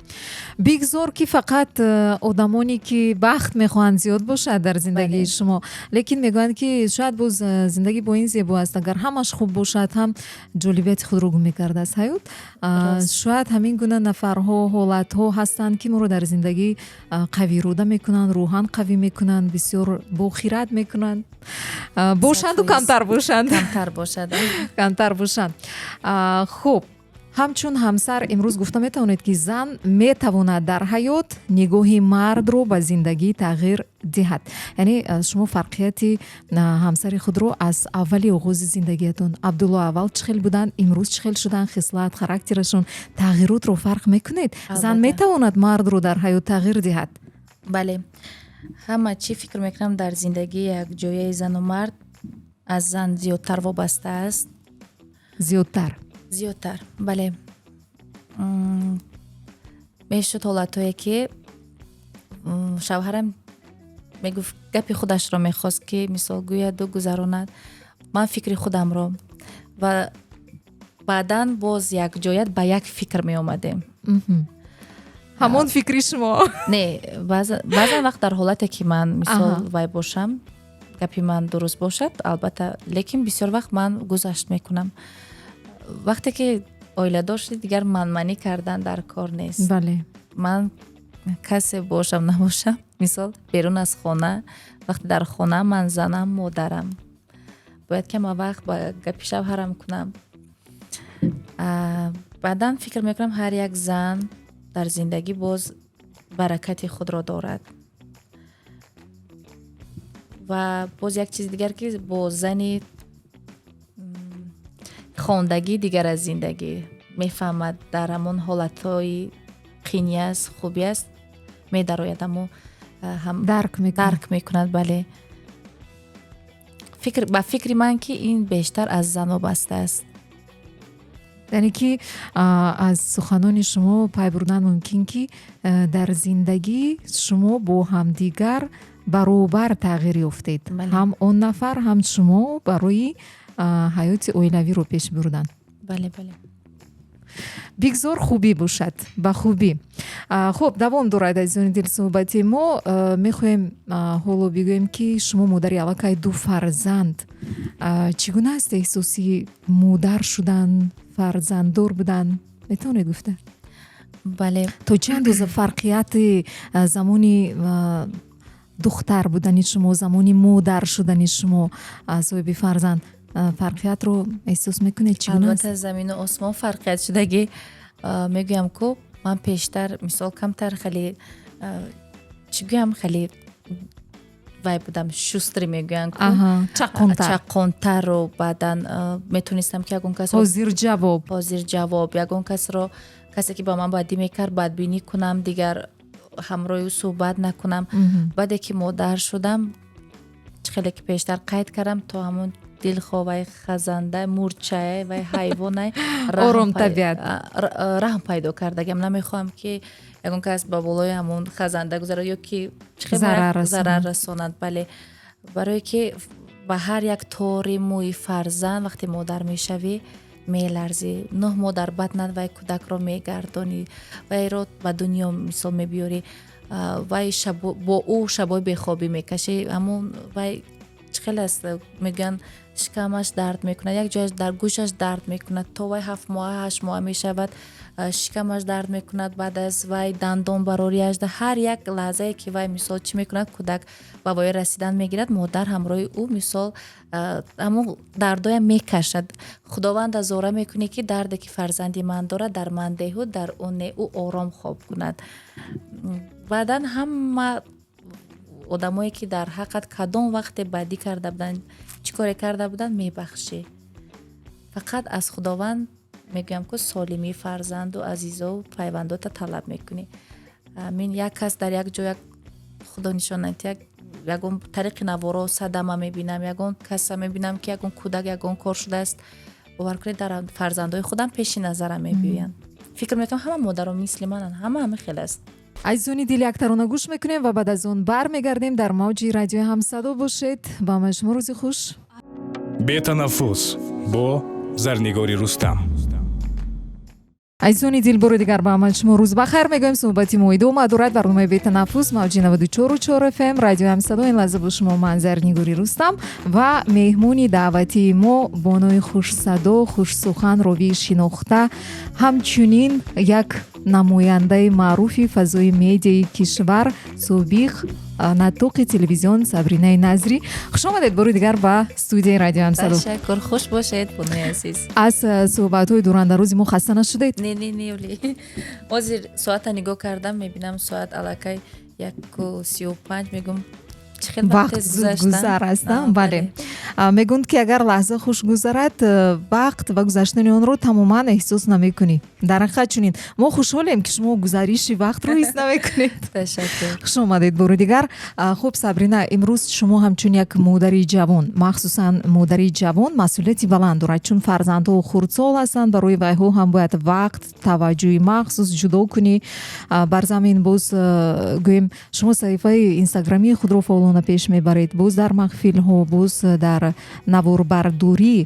бигзор ки фақат одамоне ки бахт мехоҳанд зиёд бошад дар зиндагии шумо, лекин мегӯянд ки шояд боз зиндагӣ бо ин зебо аст, агар ҳамаш хуб бошад ҳам ҷолибияти худро гум мекарда аст ҳаёт. шояд ҳамин гуна нафарҳо, ҳолатҳо ҳастанд ки моро дар зиндагӣ қавирода мекунанд, рӯҳан қавӣ мекунанд, бисёр бохират мекунанд. бошанду камтар бошанд. камтар бошанд. хуб, ҳамчун ҳамсар имрӯз гуфта метавонед ки зан метавонад дар ҳаёт нигоҳи мардро ба зиндагӣ тағйир диҳад. яъне шумо фарқияти ҳамсари худро аз аввали оғози зиндагиятон, абдулло аввал чӣ хел буданд, имрӯз чӣ хел шуданд, хислат, характерашон, тағйиротро фарқ мекунед? зан метавонад мардро дар ҳаёт тағйир диҳад? бале, ҳама чӣ фикр мекунам дар зиндагии якҷояи зану мард аз зан зиёдтар вобаста аст. зиёдтар, бале. мешуд ҳолатое ки шавҳарам мегуфт гапи худашро мехост ки мисол гӯяду гузаронад. ман фикри худамро ва баъдан боз якҷоят ба як фикр меомадем. ҳамон фикри шумо. не баъзан вақт дар ҳолате ки ман мисол Аҳа. вай бошам, гапи ман дуруст бошад, албатта, лекин бисёр вақт ман гузашт мекунам. вақте ки оиладор шуди дигар манманӣ кардан дар кор нест. бале ман касе бошам набошам, мисол берун аз хона, вақте дар хона ман занам, модарам, бояд кама вақт ба гапи шавҳарам кунам. баъдан фикр мекунам ҳар як зан дар зиндагӣ боз баракати худро дорад. ва боз як чизи дигар ки бо зани хондагӣ дигар аз зиндагӣ мефаҳмад, дар ҳамон ҳолатҳои қини аст, хубӣ аст, медарояд, аммо дарк мекунад. бале, ба фикри ман ки ин бештар аз зан вобаста аст. яъне ки аз суханони шумо пай бурдан мумкин ки дар зиндагӣ шумо бо ҳамдигар баробар тағйир ёфтед. Бале. ҳам он нафар, ҳам шумо барои ҳаёти оилавиро пеш бурдан. бале бале бигзор хубӣ бошад, ба хубӣ. хуб, давом дорад азизони дил суҳбати мо. Мехоҳем ҳоло бигӯем ки шумо модари аллакай ду фарзанд. Чӣ гуна аст эҳсоси модар шудан, фарзанддор будан? метавонед гуфта? бале то чӣ андоза фарқияти замони духтар будани шумо, замони модар шудани шумо, соҳиби фарзанд, фарқиятро эҳсос мекунед? Чӣ гуна аст? албатта замину осмон фарқият шудагӣ. Мегӯям ку ман пештар мисол камтар хеле чӣ гӯям, хеле вай будам шустри, мегӯям ку чақонтару баъдан метонистам ки ягон касро ҳозир ҷавоб, ягон касро, касе ки ба ман бадӣ мекард бадбинӣ кунам, дигар ҳамроҳи ӯ суҳбат накунам. баъде ки модар шудам, хеле ки пештар қайд кардам, то ҳамон дилхоҳ вай хазанда, мурчае вай ҳайвонай ором табиат раҳм пайдо кардагам. намехоҳам ки ягон кас ба болои ҳамон хазанда гузарад ё ки зарар расонад. бале, барое ки ба ҳар як тори мӯи фарзанд вақте модар мешавӣ меларзӣ. 9 моҳ дар батнат вай кӯдакро мегардонӣ, вайро ба дунё мисол мебиёрӣ, вай бо ӯ шабои бехобӣ мекашӣ. ҳамон вай хеле аст, мегӯянд шикамаш дард мекунад, як ҷояш дар гӯшаш дард мекунад, то вай 7 моҳа 8 моҳа мешавад, шикамаш дард мекунад. баъд аз вай дандон барориаш, ҳар як лаҳзае ки вай мисол чӣ мекунад, кӯдак ба вои расидан мегирад, модар ҳамроҳи ӯ мисол ҳамон дардоя мекашад. худованд азора мекунӣ ки дарде ки фарзанди ман дорад дар ман деҳу, дар он не ӯ ором хоб кунад. баъдан ҳама одамое ки дар ҳаққат кадом вақте бадӣ карда буданд, чӣ коре карда буданд, мебахшӣ. фақат аз худованд мегӯям ку солимии фарзанду азизову пайвандота талаб мекунӣ. мин як кас дар як ҷо, як худо нишонад, ягон тариқи наворо садама мебинам, ягон каса мебинам ки ягон кӯдак ягон кор шудааст, бовар кунед дар фарзандои худам пеши назарам мебиёянд. фикр мекунам ҳама модарон мисли мананд, ҳама хеле аст. азизони дили якторона гӯш мекунем ва баъд аз он бармегардем. дар мавҷи радиои ҳамсадо бошед. ба ҳамаи шумо рӯзи хуш. бетанаффус бо Зарнигори Рустам. азизони дилбори дигар ба амал шумо рӯз бахайр мегӯем. суҳбати мо идома дорад. барномаи бетанаффус мавҷи 94.4 FM радиои ҳамсадо. ин лаҳза бо шумо ман Зарнигори Рустам ва меҳмони даъватии мо бонои хушсадо, хушсухан, ровии шинохта, ҳамчунин як намояндаи маъруфи фазои медиаи кишвар, собиқ натоқи телевизион Сабринаи Назрӣ. хуш омадед бори дигар ба студияи радиои ҳамсадо. ташаккур, хуш бошед бонои азиз. аз суҳбатҳои дурандарози мо хаста нашудед? не оли ҳозир соата нигоҳ кардам, мебинам соат аллакай 1:35, мегум вақт зуд гузар астам. бале, мегӯянд ки агар лаҳза хуш гузарад, вақт ва гузаштани онро тамоман эҳсос намекунӣ. дар ҳақиқат чунин. мо хушҳолем ки шумо гузариши вақтро ҳис намекунед. ташаккур. хуш омадед бори дигар. хуб Сабрина, имрӯз шумо ҳамчун як модари ҷавон, махсусан модари ҷавон масъулияти баланд дорад, чун фарзандҳо хурдсол ҳастанд. барои вайҳо ҳам бояд вақт, таваҷҷӯҳи махсус ҷудо кунӣ. бар замин боз гӯем шумо саҳифаи инстаграмии худро фолло пеш мебаред, боз дар маҳфилҳо, боз дар дар наворбардорӣ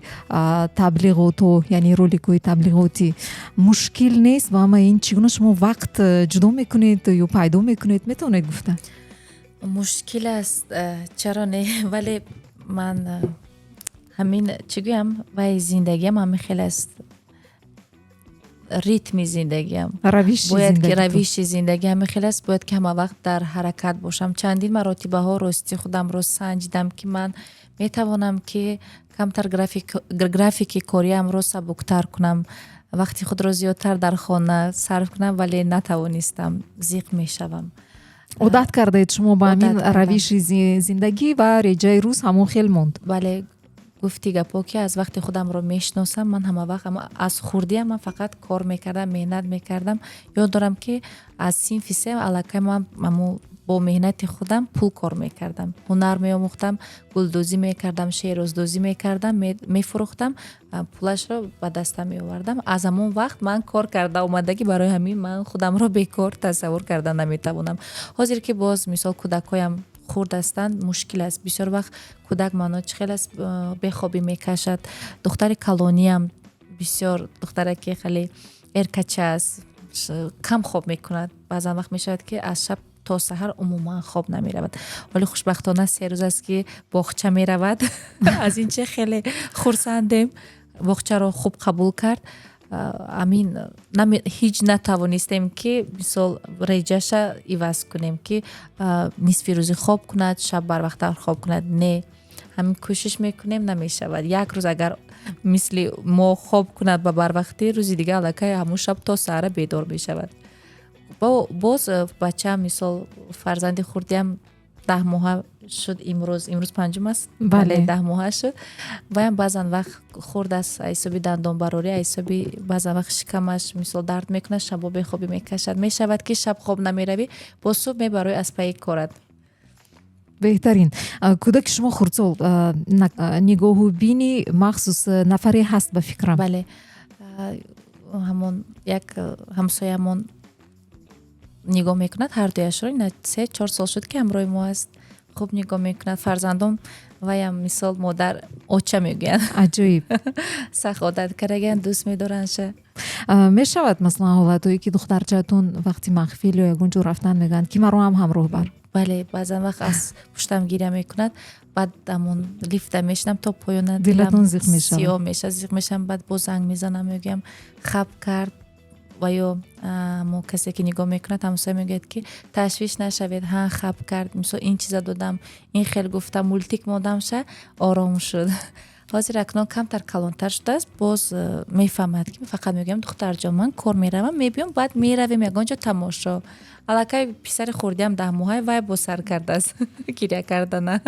таблиғоту яъне роликҳои таблиғотӣ мушкил нест ва ама ин чӣ гуна шумо вақт ҷудо мекунед ё пайдо мекунед метавонед гуфта? мушкил аст, чаро не, вале ман ҳамин чӣ гӯям вай зиндагиам ҳамин хеле аст, ритми зиндагиам, бояд ки равиши зиндагӣ ҳамин хеле аст, бояд ки ҳама вақт дар ҳаракат бошам. Чандин маротибаҳо рости худамро санҷидам ки ман метавонам ки камтар графики кориамро сабуктар кунам, вақти худро зиёдтар дар хона сарф кунам, вале натавонистам, зиқ мешавам. одат кардаед шумо ба ҳамин равиши зиндагӣ ва реҷаи рӯз ҳамон хел монд? бале, гуфти гапо ки аз вақти худамро мешиносам, ман ҳама вақт аз хурдиам ман фақат кор мекардам, меҳнат мекардам. ёд дорам ки аз синфи сем аллакай ман бо меҳнати худам пул кор мекардам, ҳунар меомӯхтам, гулдӯзӣ мекардам, шеърӯздӯзӣ мекардам, мефурӯхтам, пулашро ба дастам меовардам. аз ҳамон вақт ман кор карда омадагӣ, барои ҳамин ман худамро бекор тасаввур карда наметавонам. ҳозир ки боз мисол кӯдакҳоям хурд ҳастанд, мушкил аст. бисёр вақт кӯдак маъно чӣ хел аст, бехобӣ мекашад. духтари калониам бисёр духтараки хеле эркача аст, кам хоб мекунад. баъзан вақт мешавад ки аз шаб то саҳар умуман хоб намеравад, вале хушбахтона се рӯз аст ки боғча меравад. аз ин че хеле хурсандем, боғчаро хуб қабул кард. амин ҳиҷ натавонистем ки мисол реҷаша иваз кунем ки нисфи рӯзӣ хоб кунад, шаб барвақтар хоб кунад. Не, ҳамин кӯшиш мекунем, намешавад. як рӯз агар мисли мо хоб кунад ба барвақтӣ, рӯзи дига аллакай ҳамун шаб то саҳара бедор мешавад. боз бачаам мисол фарзанди хурдиам 10 моҳа шуд, имрӯз 5 аст, бале 10 моҳа шуд. ваям баъзан вақт хурд аст, ҳисоби дандонбарорӣ, ҳисоби баъзан вақт шикамаш мисол дард мекунад, шабо бехобӣ мекашад. мешавад ки шаб хоб намеравӣ, бо субҳ мебарои аз паи корат. беҳтарин. кӯдаки шумо хурдсол нигоҳубини махсус нафаре ҳаст ба фикрам? бале, ҳамон як ҳамсоямон нигоҳ мекунад, ҳардуяшро 3-4 сол шуд ки ҳамроҳи мо аст. хуб нигоҳ мекунад. фарзандом ваям мисол модар оча мегӯянд. аҷоиб. сахт одат кардагаанд, дӯст медоранша. мешавад маслан ҳолатҳое ки духтарчаатон вақти маҳфил ё ягон ҷо рафтан мегӯянд ки маро ҳам ҳамроҳ бар? бале, баъзан вақт аз пуштам гиря мекунад, баъд амон лифта мешинам то поёна, дилатон зиқ мешавад, сиёҳ мешавад, зиқ мешавам. баъд бо занг мезанам, мегӯям хаб кард. ва ё мо касе ки нигоҳ мекунад, ҳамсоя мегӯяд ки ташвиш нашавед, ҳа хаб кард, мисол ин чиза додам, ин хел гуфтам, мултик модамша, ором шуд. ҳозир акнун камтар калонтар шудааст, боз мефаҳмад ки фақат мегӯям духтарҷон ман кор меравам, мебиём, баъд меравем ягон ҷо тамошо. аллакай писари хурдиам 10 моҳаи вай бо сар кардааст гиря кардана.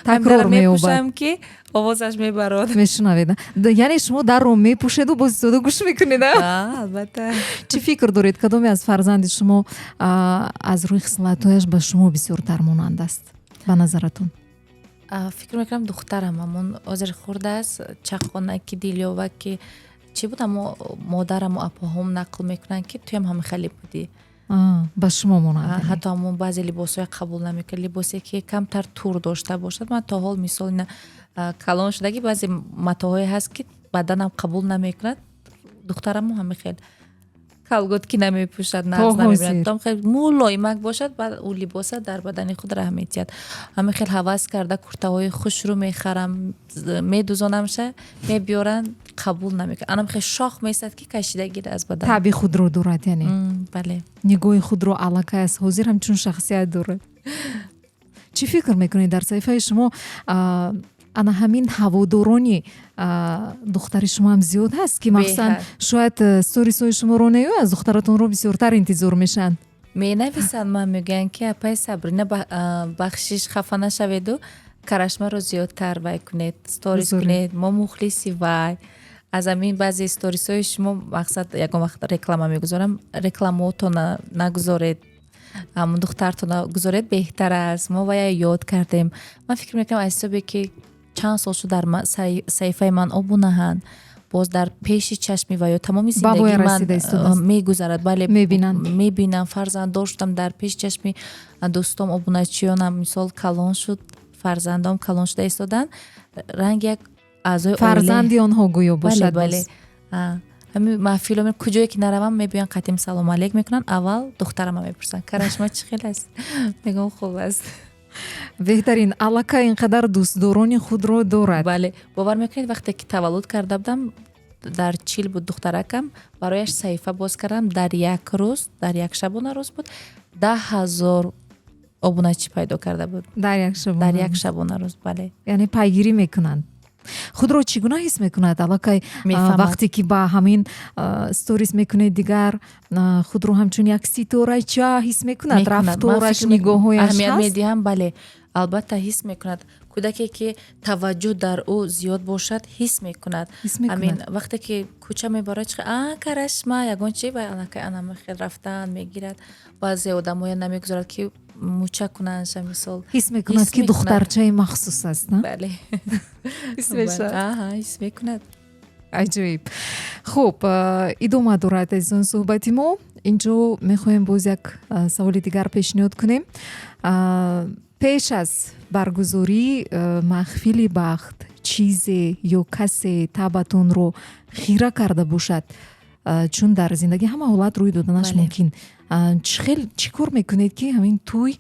такрор мепӯшам ки овозаш мебарод. мешунавед, яъне шумо дарро мепӯшеду боз истода гӯш мекунед? албатта. чӣ фикр доред, кадоме аз фарзанди шумо аз рӯи хислатҳояш ба шумо бисёртар монанд аст ба назаратон? фикр мекунам духтарам ҳамон ҳозир хурда аст, чақонаки дилёва ки чӣ буд, аммо модараму апоҳом нақл мекунанд ки туям ҳама хеле будӣ. ба шумо монанд? ҳатто ҳамон баъзе либосҳои қабул намекард, либосе ки камтар тур дошта бошад. ман то ҳол мисол ина калон шудагӣ баъзе матоҳое ҳаст ки баданам қабул намекунад. духтараму ҳама хел калготки намепӯшад, нағз намебирад, том хел мулоимак бошад, баъд ӯ либоса дар бадани худ раҳметият. ҳама хел ҳавас карда куртаҳои хушрӯ мехарам, медузонамша, мебиёранд, қабул намекунад. анам хел шох месад ки кашидагира аз бадан. таъби худро дорад, яъне бале, нигоҳи худро аллакай аст, ҳозир ҳамчун шахсият дорад. чӣ фикр мекунед дар саҳифаи шумо ана ҳамин ҳаводорони духтари шумо ҳам зиёд ҳаст ки махсусан шояд сторисҳои шуморо неё аз духтаратонро бисёртар интизор мешанд? менависанд, ман мегӯям ки апай Сабрина бахшиш хафа нашаведу карашмаро зиёдтар вай кунед, сторис кунед, мо мухлиси вай. аз амин баъзе сторисҳои шумо мақсад ягон вақт реклама мегузорам, рекламотона нагузоред, ҳамун духтартона гузоред, беҳтар аст. мо вая ёд кардем. ман фикр мекунам аз ҳисоби ки чанд сол шуд дар саҳифаи ман обунаҳанд, боз дар пеши чашми ва ё тамоми зиндагии ман мегузарад. бале, мебинам, фарзанддор шудам, дар пеши чашми дӯстом, обуначиёнам, мисол калон шуд, фарзандам калон шуда истодан, ранг як аъзои фарзанди онҳо гӯё бошад. бале ҳамин маҳфило куҷое ки наравам мебиён қатъим салом алейк мекунанд. Аввал духтарама мепурсанд карашма чӣ хел аст? мегӯям хуб аст. беҳтарин аллакай инқадар дӯстдорони худро дорад. бале бовар мекунед вақте ки таваллуд карда будам дар Чил буд духтаракам, барояш саҳифа боз кардам. Дар як рӯз, дар як шабона рӯз буд 10,000 обуначӣ пайдо карда буд дар як шабона рӯз. бале яъне пайгирӣ мекунанд. худро чӣ гуна ҳис мекунад аллакай Мефаҳмад. вақте ки ба ҳамин сторис мекунед, дигар худро ҳамчун як ситорача ҳис мекунад? Рафтораш, нигоҳҳояш аҳамият ҳаст? медиҳам. бале албатта ҳис мекунад. кӯдаке ки таваҷҷӯҳ дар ӯ зиёд бошад ҳис мекунад. ҳамин вақте ки кӯча мебарад чӣ карашма ягон чӣ ва аллакай анамахел рафтан мегирад. баъзе одамоя намегузорад ки мӯча кунанша мисол ҳис мекунад ки духтарчаи махсус аст. бале ҳис мешавад. ҳис мекунад. аҷоиб. хуб, идома дорад азизон суҳбати мо. инҷо мехоҳем боз як саволи дигар пешниҳод кунем. пеш аз баргузории маҳфили бахт чизе ё касе табатонро хира карда бошад, чун дар зиндагӣ ҳама ҳолат рӯй доданаш мумкин, чӣ кор мекунед ки ҳамин тӯй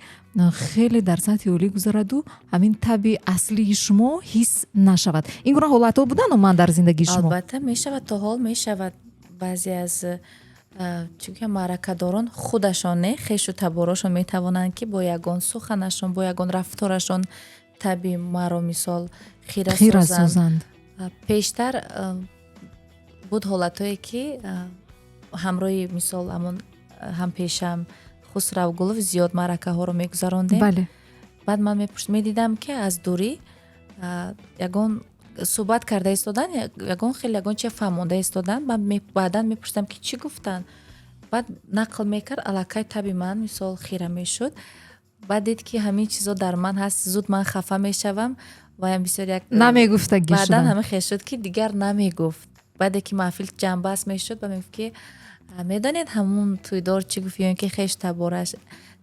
хеле дар сатҳи олӣ гузараду ҳамин таби аслии шумо ҳис нашавад? ин гуна ҳолатҳо будану ман дар зиндагии шумо? албатта мешавад, то ҳол мешавад. баъзе аз чунки маъракадорон худашон не хешу таборошон метавонанд ки бо ягон суханашон, бо ягон рафторашон таби маро мисол хира созанд. пештар буд ҳолатое ки ҳамроҳи мисол ҳамон ҳампешам Хусравгулов зиёд маъракаҳоро мегузарондем. бале баъд ман медидам ки аз дурӣ ягон суҳбат карда истодан, ягон хеле ягон чия фаҳмонда истодан. ман баъдан мепурсидам ки чӣ гуфтанд. баъд нақл мекард, аллакай таби ман мисол хира мешуд. баъд дид ки ҳамин чизо дар ман ҳаст, зуд ман хафа мешавам ва ям бисёр як намегуфтагӣ шуда. баъдан ҳамин хел шуд ки дигар намегуфт. баъде ки маҳфил ҷамъбаст мешуд, ба мегуфт ки медонед ҳамун тӯйдор чӣ гуфт, ё ин ки хеш табораш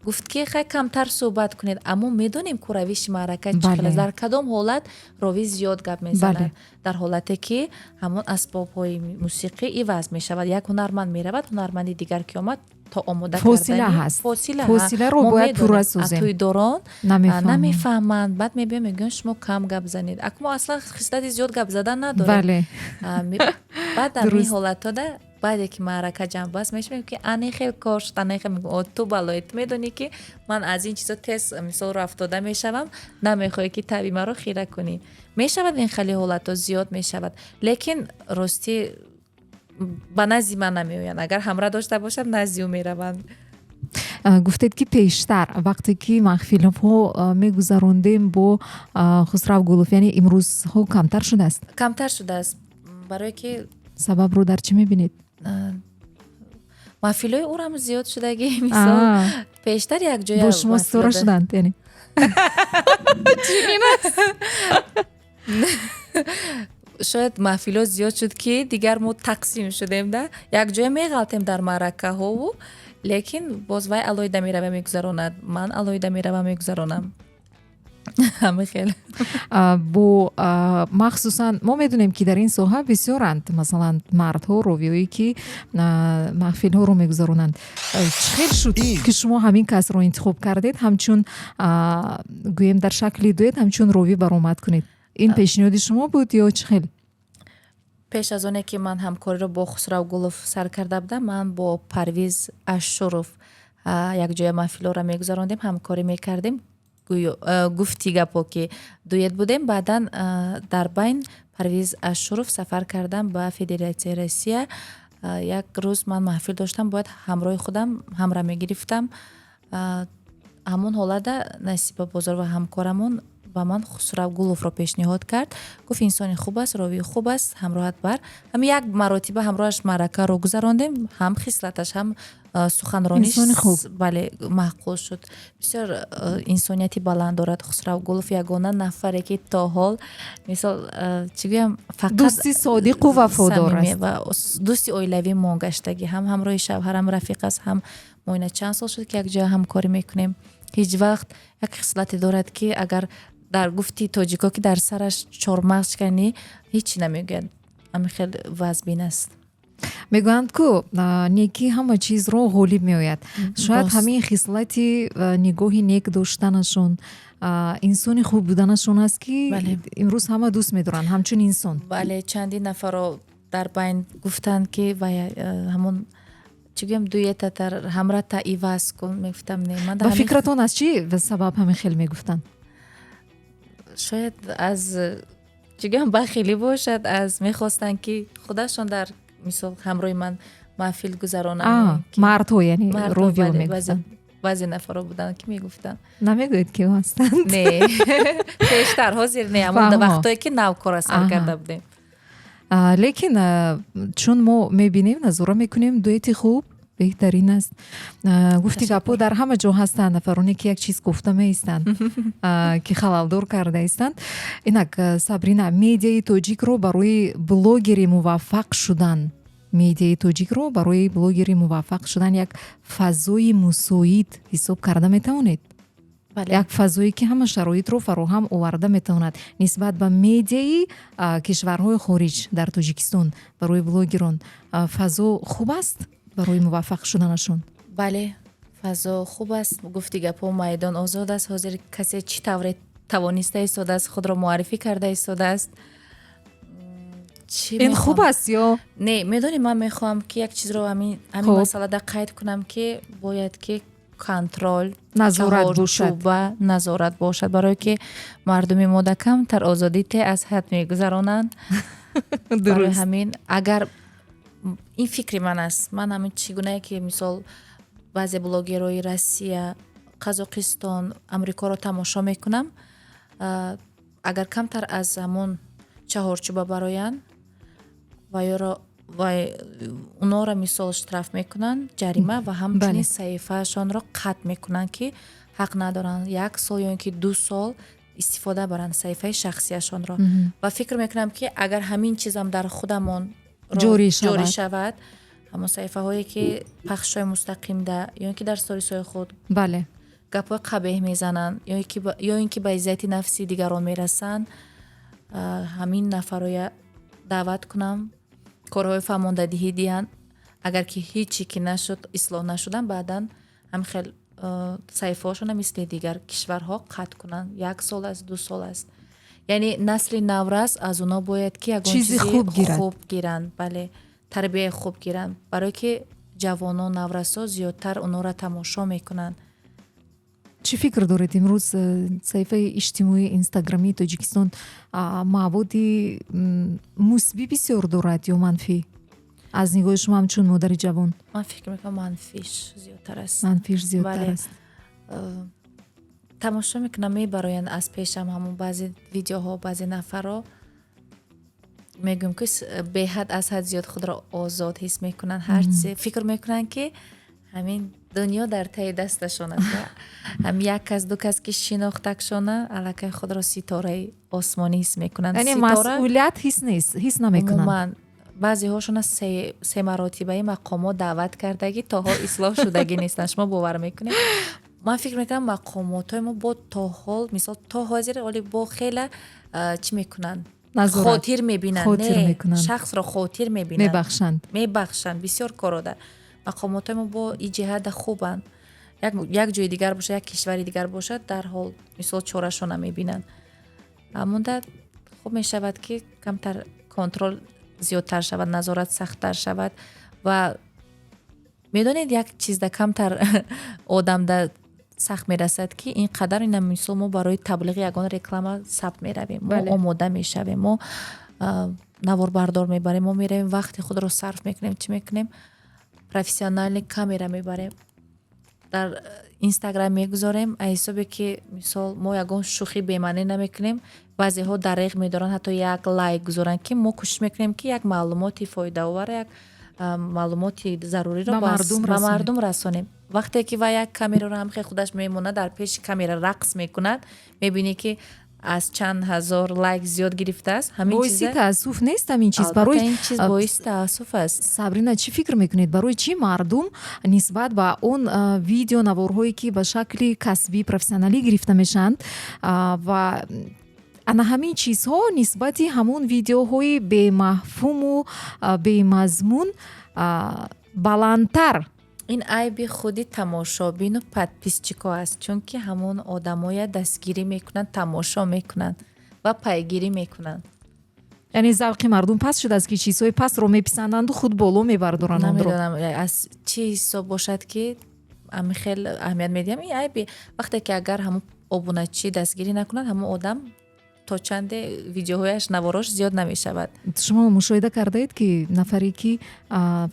гуфт ки хай камтар суҳбат кунед, аммо медонем ку равиши маърака чӣ хел аст. дар кадом ҳолат ровӣ зиёд гап мезанад? дар ҳолате ки ҳамон асбобҳои мусиқӣ иваз мешавад. як ҳунарманд меравад, ҳунарманди дигар ки омад то омода фосила ҳаст. фосиларо бояд пурра созем. тӯйдорон намефаҳманд. баъд мебиён мегӯянд шумо кам гап занед. акмо аслан хислати зиёд гап задан надорем. баъд дар ин ҳолатода баъде ки маърака ҷамъбаст мешавем ки ане хел кор шуд, ане хел мегӯям ту балои ту медонӣ ки ман аз ин чизо тез мисол рафтода мешавам, намехоҳӣ ки таби маро хира кунӣ. мешавад ин хели ҳолатҳо зиёд мешавад, лекин ростӣ ба назди ман намеоянд. агар ҳамра дошта бошам назди ӯ мераванд. гуфтед ки пештар вақте ки маҳфилҳо мегузарондем бо Хусравгулов, яъне имрӯзҳо камтар шудааст? камтар шудааст, барое ки сабабро дар чӣ мебинед? маҳфилҳои ӯрам зиёд шудагӣ, мисол пештар якҷоя бо шумо стора шуданд, яъне шояд маҳфилҳо зиёд шуд ки дигар мо тақсим шудем да якҷоя меғалтем дар маъракаҳову, лекин боз вай алоҳида мерава мегузаронад, ман алоҳида меравам мегузаронам. ҳамахел бо махсусан мо медонем ки дар ин соҳа бисёранд, масалан мардҳо ровиёе ки маҳфилҳоро мегузаронанд. чӣ хел шуд ки шумо ҳамин касро интихоб кардед ҳамчун гӯем дар шакли дуэт ҳамчун ровӣ баромад кунед? ин пешниҳоди шумо буд ё чӣ хел? пеш аз оне ки ман ҳамкориро бо Хусравгулов сар карда будам, ман бо Парвиз Ашуров якҷоя маҳфилҳоро мегузарондем, ҳамкорӣ мекардем. гуфти гапо ки дуэт будем. баъдан дар байн Парвиз Ашуров сафар кардам ба Федератсияи Россия. як рӯз ман маҳфил доштам, бояд ҳамроҳи худам ҳамра мегирифтам. ҳамон ҳолада Насиба Бозор ва ҳамкорамон ба ман Хусравгуловро пешниҳод кард. гуфт инсони хуб аст, ровии хуб аст, ҳамроҳат бар. ҳамин як маротиба ҳамроҳаш маъракаро гузарондем. ҳам хислаташ, ҳам суханрониш бале маъқул шуд. бисёр инсонияти баланд дорад Хусравгулов. ягона нафаре ки то ҳол мисол чӣ гӯям фақат дӯсти содиқу вафодор аст, дӯсти оилавӣ мон гаштагӣ. ҳам ҳамроҳи шавҳарам рафиқ аст, ҳам мо ина чанд сол шуд ки якҷоя ҳамкорӣ мекунем. ҳеҷ вақт як хислате дорад ки агар дар гуфти тоҷико ки дар сараш чормағз шикани ҳеҷ намегӯяд. Ами хеле вазбин аст. мегӯянд ку некӣ ҳама чизро ғолиб меояд. Шояд ҳамин хислати нигоҳи нек доштанашон, инсони хуб буданашон аст ки имрӯз ҳама дӯст медоранд ҳамчун инсон. бале чандин нафаро дар байн гуфтанд ки ҳамон чӣ гӯям дуетатар ҳамрата иваз кун. Мегуфтам не. Ман ба фикратон аз чӣ сабаб ҳамин хел мегуфтанд? шояд аз чӣ гӯям бахилӣ бошад, аз мехостанд ки худашон дар мисол ҳамроҳи ман маҳфил гузаронанд. мардҳо яъне ровиё мегуфтанд. баъзе нафаро буданд ки мегуфтанд. Намегӯед ки ҳастанд? Не. пештар ҳозир не. Амон вақтое ки навкора сар карда будем. лекин чун мо мебинем, назора мекунем дуэти хуб беҳтарин аст. гуфти гапҳо дар ҳама ҷо ҳастанд, нафароне ки як чиз гуфта меистанд ки халалдор карда истанд. Инак Сабрина, медиаи тоҷикро барои блогери муваффақ шудан як фазои мусоид ҳисоб карда метавонед? як фазое ки ҳама шароитро фароҳам оварда метавонад нисбат ба медиаи кишварҳои хориҷ дар Тоҷикистон. Барои блогерон фазо хуб аст барои муваффақ шуданашон? бале, фазо хуб аст. гуфти гапҳо майдон озод аст. ҳозир касе чӣ тавре тавониста истодааст, худро муаррифӣ карда истодааст. ин хуб аст ё не? Медонӣ, ман мехоҳам ки як чизро ҳамин масъалада қайд кунам ки бояд ки контрол, назорат бошад, барое ки мардуми мода камтар озодӣ те аз ҳад мегузаронанд. барои ҳамин агар ин фикри ман аст. Ман ҳамин чӣ гунае ки мисол баъзе блогерои Россия, Қазоқистон, Амрикоро тамошо мекунам, агар камтар аз ҳамон чаҳорчӯба бароянд ва уноро мисол штраф мекунанд, ҷарима, ва ҳамчунин саҳифаашонро қатъ мекунанд ки ҳақ надоранд 1 сол ё ин ки 2 сол истифода баранд саҳифаи шахсияшонро. ва фикр мекунам ки агар ҳамин чизам дар худамон ҷорӣ шавад, ҳамон саҳифаҳое ки пахшҳои мустақимда ё ин ки дар сторисҳои худ гапҳои қабеҳ мезананд ё ин ки ба иззати нафси дигарон мерасанд, ҳамин нафаро даъват кунам корҳои фармондадиҳӣ диҳанд. агар ки ҳичи ки нашуд, ислоҳ нашудан, баъдан ҳамхел саҳифаҳошона мисли дигар кишварҳо қатъ кунанд. 1 сол аст, 2 сол аст. яъне насли наврас аз оно бояд ки ягон чизи хуб гиранд. бале, тарбияи хуб гиранд, барое ки ҷавонон, наврасо зиёдтар онро тамошо мекунанд. чӣ фикр доред имрӯз саҳифаи иҷтимоии инстаграмии Тоҷикистон маъбоди мусбӣ бисёр дорад ё манфӣ? аз нигоҳи шумо ҳамчун модари ҷавон? ман фикр мекунам манфиш зиёдтар аст. тамошо мекунам, мебароянд аз пешам ҳамон баъзе видеоҳо, баъзе нафаро мегӯям ки беҳад аз ҳад зиёд худро озод ҳис мекунанд. ҳар чизе фикр мекунанд ки ҳамин дунё дар таи дасташон аст. ҳам як кас ду кас ки шинохтакшона аллакай худро ситораи осмонӣ ҳис мекунанд. яъне масъулият ҳис намекунанд. умуман баъзеҳошона се маротибаи мақомот даъват кардаги тоҳо ислоҳ шудаги нестанд. шумо бовар мекунед? ман фикр мекунам мақомотҳои мо бо то ҳол мисол то ҳозир оли бо хела чӣ мекунанд? хотир мебинанд. шахсро хотир мебинанд, мебахшанд. бисёр корода мақомотҳои мо бо ин ҷиҳата хубанд. як ҷои дигар бошад, як кишвари дигар бошад, дарҳол мисол чорашона мебинанд. амонда хуб мешавад ки камтар контрол зиёдтар шавад, назорат сахттар шавад. ва медонед як чизда камтар одамда сахт мерасад ки ин қадар ина мисол мо барои таблиғи ягон реклама сабт меравем, мо омода мешавем, мо наворбардор мебарем, мо меравем вақти худро сарф мекунем, чӣ мекунем, профессионални камера мебарем, дар инстаграм мегузорем, аз ҳисобе ки мисол мо ягон шӯхӣ бемаънӣ намекунем. баъзеҳо дариқ медоранд, ҳатто як лайк гузоранд ки мо кӯшиш мекунем ки як маълумоти фоидаовар, як маълумоти заруриро ба мардум расонем. вақте ки ва як камераро ҳамхел худаш мемонад дар пеши камера рақс мекунад, мебинӣ ки аз чанд ҳазор лайк зиёд гирифтааст. Ҳамин боиси чиза таассуф нест ҳамин чиз? албатта барои ин чиз боиси таассуф аст. Сабрина, чӣ фикр мекунед, барои чӣ мардум нисбат ба он видеонаворҳое ки ба шакли касбӣ профессионалӣ гирифта мешаванд ва ана ҳамин чизҳо нисбати ҳамон видеоҳои бемафҳуму бемазмун баландтар? ин айби худи тамошобину подписчико аст, чунки ҳамон одамоя дастгирӣ мекунанд, тамошо мекунанд ва пайгирӣ мекунанд. яъне завқи мардум паст шудааст ки чизҳои пастро меписанданду худ боло мебардоранд онро. намедонам аз чӣ ҳисоб бошад ки ами хеле аҳамият медиҳам ин айби. вақте ки агар ҳамон обуначӣ дастгирӣ накунад, ҳамон одам то чанде видеоҳояш наворош зиёд намешавад. шумо мушоҳида кардаед ки нафаре ки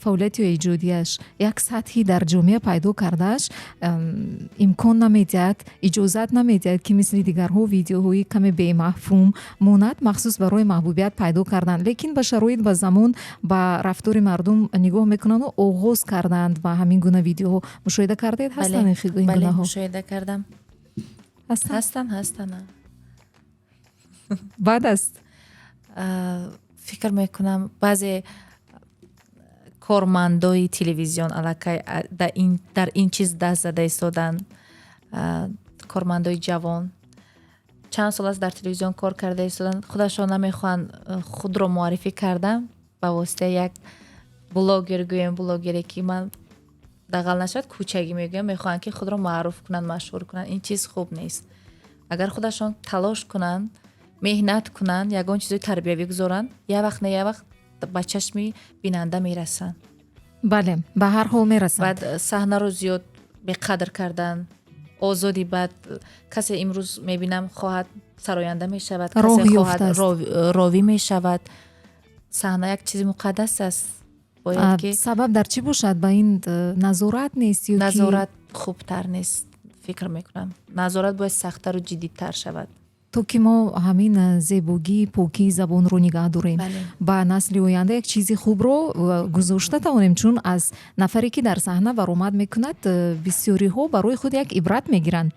фаъолияти ё иҷодияш як сатҳи дар ҷомеа пайдо кардааш имкон намедиҳад, иҷозат намедиҳад ки мисли дигарҳо видеоҳои каме бемафҳум монад махсус барои маҳбубият пайдо кардан, лекин ба шароит, ба замон, ба рафтори мардум нигоҳ мекунанду оғоз карданд ба ҳамин гуна видеоҳо. мушоҳида кардаед ҳастанд ин бале гунаҳо? мушоҳида кардам. ҳастанд. бад аст. фикр мекунам баъзе кормандои телевизион аллакай дар ин чиз даст зада истоданд. кормандои ҷавон чанд сол аст дар телевизион кор карда истоданд, худашон намехоҳанд худро муаррифӣ кардан ба воситаи як блогер, гӯем блогере ки ман дағал нашавад кӯчагӣ мегӯям, мехоҳанд ки худро маъруф кунанд, машҳур кунанд. ин чиз хуб нест. агар худашон талош кунанд, меҳнат кунанд, ягон чизои тарбиявӣ гузоранд, як вақт не як вақт ба чашми бинанда мерасанд. бале, ба ҳар ҳол мерасанд. баъд саҳнаро зиёд беқадр кардан, озодӣ. баъд касе имрӯз мебинам хоҳад сароянда мешавад, касе хоҳад ровӣ мешавад. саҳна як чизи муқаддас аст. бояд ки сабаб дар чӣ бошад? ба ин назорат нест ё ки назорат хубтар нест. фикр мекунам назорат бояд сахттару ҷиддитар шавад, то ки мо ҳамин зебогии покии забонро нигаҳ дорем, ба насли оянда як чизи хубро гузошта тавонем, чун аз нафаре ки дар саҳна баромад мекунад бисёриҳо барои худ як ибрат мегиранд,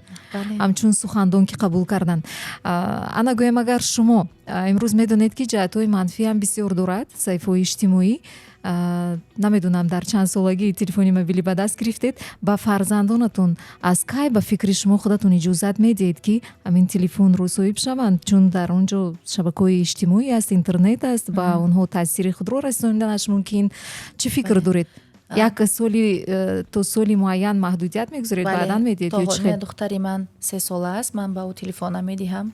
ҳамчун сухандон ки қабул карданд. ана гӯям агар шумо имрӯз медонед ки ҷаҳатҳои манфӣ ҳам бисёр дорад саҳифаҳои иҷтимоӣ, намедонам дар чанд солагӣ телефони мобилӣ ба даст гирифтед, ба фарзандонатон аз кай ба фикри шумо худатон иҷозат медиҳед ки ҳамин телефонро соҳиб шаванд, чун дар он ҷо шабакаҳои иҷтимоӣ аст, интернет аст, ба онҳо таъсири худро расониданаш мумкин. чӣ фикр доред? як соли то соли муайян маҳдудият мегузоред, баъдан медиҳед ё чӣ хел? духтари ман 3 сола аст, ман ба ӯ телефон намедиҳам,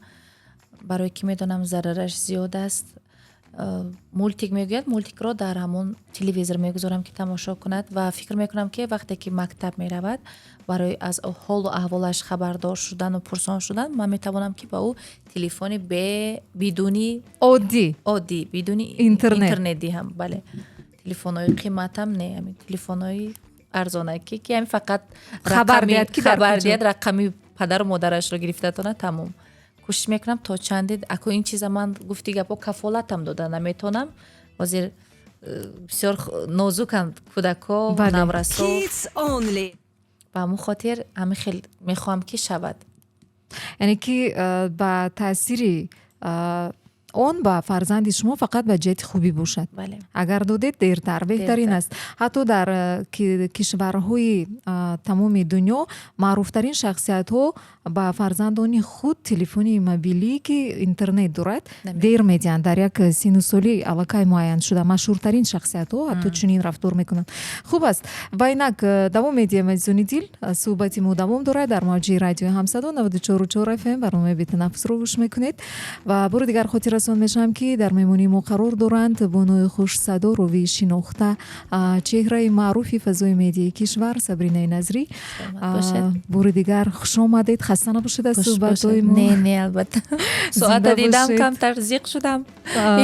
барое ки медонам зарараш зиёд аст. мультик мегӯяд, мультикро дар ҳамон телевизор мегузорам ки тамошо кунад ва фикр мекунам ки вақте ки мактаб меравад, барои аз ҳолу аҳволаш хабардор шудану пурсон шудан, ман метавонам ки ба ӯ телефони бидуни оддӣ бидуни интернет диҳам. бале телефонҳои қиматам не, ҳамин телефонҳои арзонаки ки ҳамин фақат хабар диҳад, рақами падару модарашро гирифтатона тамом. кӯшиш мекунам то чанде ако ин чиза ман гуфти гапо кафолатам дода наметонам. ҳозир бисёр нозуканд кӯдако, наврасо. ба ҳамон хотир ҳамин хел мехоҳам ки шавад. яъне ки ба таъсири он ба фарзанди шумо фақат ба ҷиҳати хубӣ бошад. агар додед дертар беҳтарин аст. ҳатто дар кишварҳои тамоми дунё маъруфтарин шахсиятҳо ба фарзандони худ телефони мобилӣ ки интернет дорад дер медиҳанд. дар як сину соли аллакай муайян шуда машҳуртарин шахсиятҳо ҳатто чунин рафтор мекунанд. хуб аст, ва инак давом медиҳем. азизони дил, суҳбати мо давом дорад дар мавҷи радиои ҳамсадо 94.4 FM. барномаи бетанаффусро гӯш мекунед ва бори дигар хотиррасон мешавам ки дар меҳмонии мо қарор доранд бонои хушсадо, ровии шинохта, чеҳраи маъруфи фазои медиаи кишвар Сабринаи Назрӣ. бори дигар хушомадед. хаста набошед аз суҳбатҳои мо. не албатта соата дидам камтар зиқ шудам.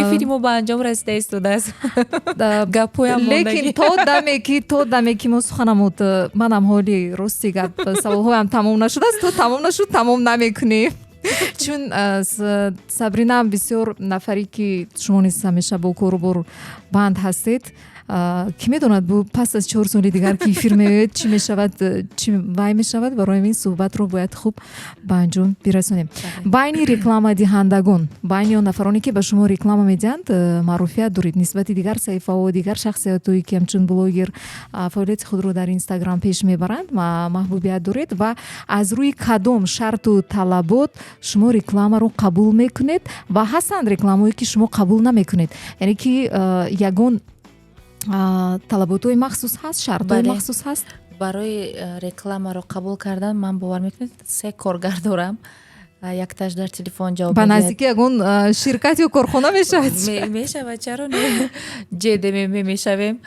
эфири мо ба анҷом расида истодааст. гапоям лекин то даме ки мо суханамуд, манам ҳоли рости гап саволҳоям тамом нашудааст, то тамом нашуд тамом намекунем. чун Сабрина бисёр нафаре ки шумо низ ҳамеша бо кору бор банд ҳастед, ки медонад бу пас аз 4 соли дигар ки эфир меояд чӣ мешавад, чӣ вай мешавад. барои ин суҳбатро бояд хуб ба анҷом бирасонем. байни реклама диҳандагон, байни он нафароне ки ба шумо реклама медиҳанд маъруфият доред нисбати дигар саҳифаҳо, дигар шахсиятҳое ки ҳамчун блогер фаъолияти худро дар Инстаграм пеш мебаранд, маҳбубият доред ва аз рӯи кадом шарту талабот шумо рекламаро қабул мекунед ва ҳастанд рекламаҳое ки шумо қабул намекунед, яъне ки ягон талаботҳои махсус ҳаст, шартҳои махсус ҳаст? барои рекламаро қабул кардан ман бовар мекунед 3 коргар дорам. Якташ дар телефон ҷавоб ба наздики ягон ширкат ё корхона мешавад? Мешавад, чаро не? ҷеде мешавем.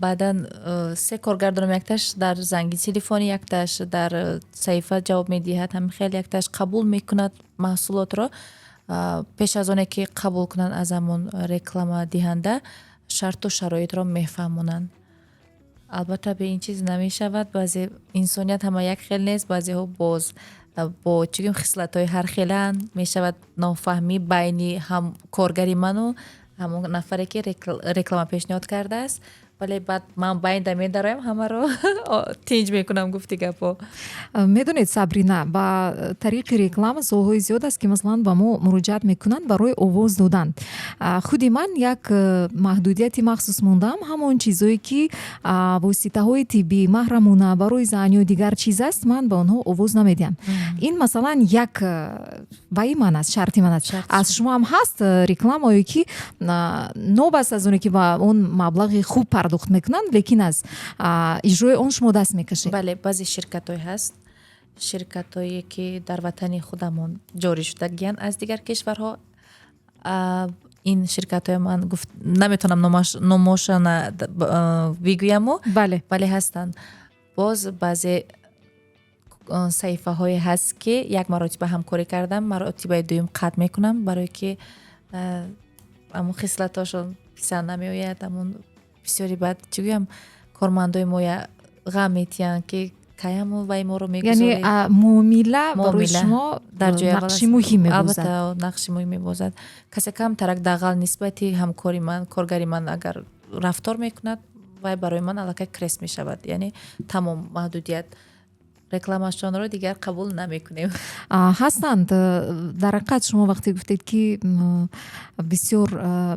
Баъдан 3 коргар дорам. Якташ дар занги телефони, якташ дар саҳифа ҷавоб медиҳад, ҳамин хел якташ қабул мекунад маҳсулотро. Пеш аз оне ки қабул кунанд аз ҳамон реклама диҳанда шарту шароитро мефаҳмонанд. Албатта бе ин чиз намешавад. баъзе инсоният ҳама як хел нест, баъзеҳо боз бо чигӯм хислатҳои ҳархелаанд. Мешавад нофаҳмӣ байни ҳам коргари ману ҳамон нафаре ки реклама пешниҳод кардааст. вале баъд ман байнда медароям, ҳамаро тинҷ мекунам гуфти гапо. Медонед Сабрина, ба тариқи реклама солҳои зиёд аст ки масалан ба мо муроҷиат мекунанд барои овоз додан. Худи ман як маҳдудияти махсус мондаам, ҳамон чизое ки воситаҳои тиббӣ, маҳрамона, барои зан ё дигар чиз аст, ман ба онҳо овоз намедиҳам. Ин масалан як ваи ман аст, шарти ман аст. Аз шумо ҳам ҳаст рекламае ки нобаст аз оне ки ба он маблағи хуб пардохт мекунанд, лекин аз иҷрои он шумо даст мекашед. бале, баъзе ширкатҳое ҳаст, ширкатҳое ки дар ватани худамон ҷорӣ шудагиянд аз дигар кишварҳо. Ин ширкатҳои ман гуфт наметавонам номошона бигӯяму, вале ҳастанд. Боз баъзе саҳифаҳое ҳаст ки як маротиба ҳамкорӣ кардам, маротибаи дуюм қатъ мекунам, барое ки амон хислатҳошон писанд намеояд. Амон бисёри баъд чӣ гӯям кормандои мо ғам метиҳанд ки каяму вай моро мегузоред. Яъне муомила барои шумо дар ҷои нақши муҳим мебозад. Албатта нақши муҳим мебозад. Касе камтарак дағал нисбати ҳамкори ман, коргари ман агар рафтор мекунад, вай барои ман аллакай крес мешавад. Яъне тамом маҳдудият рекламашонро дигар қабул намекунем. Ҳастанд дар ҳақиқат шумо вақте гуфтед ки бисёр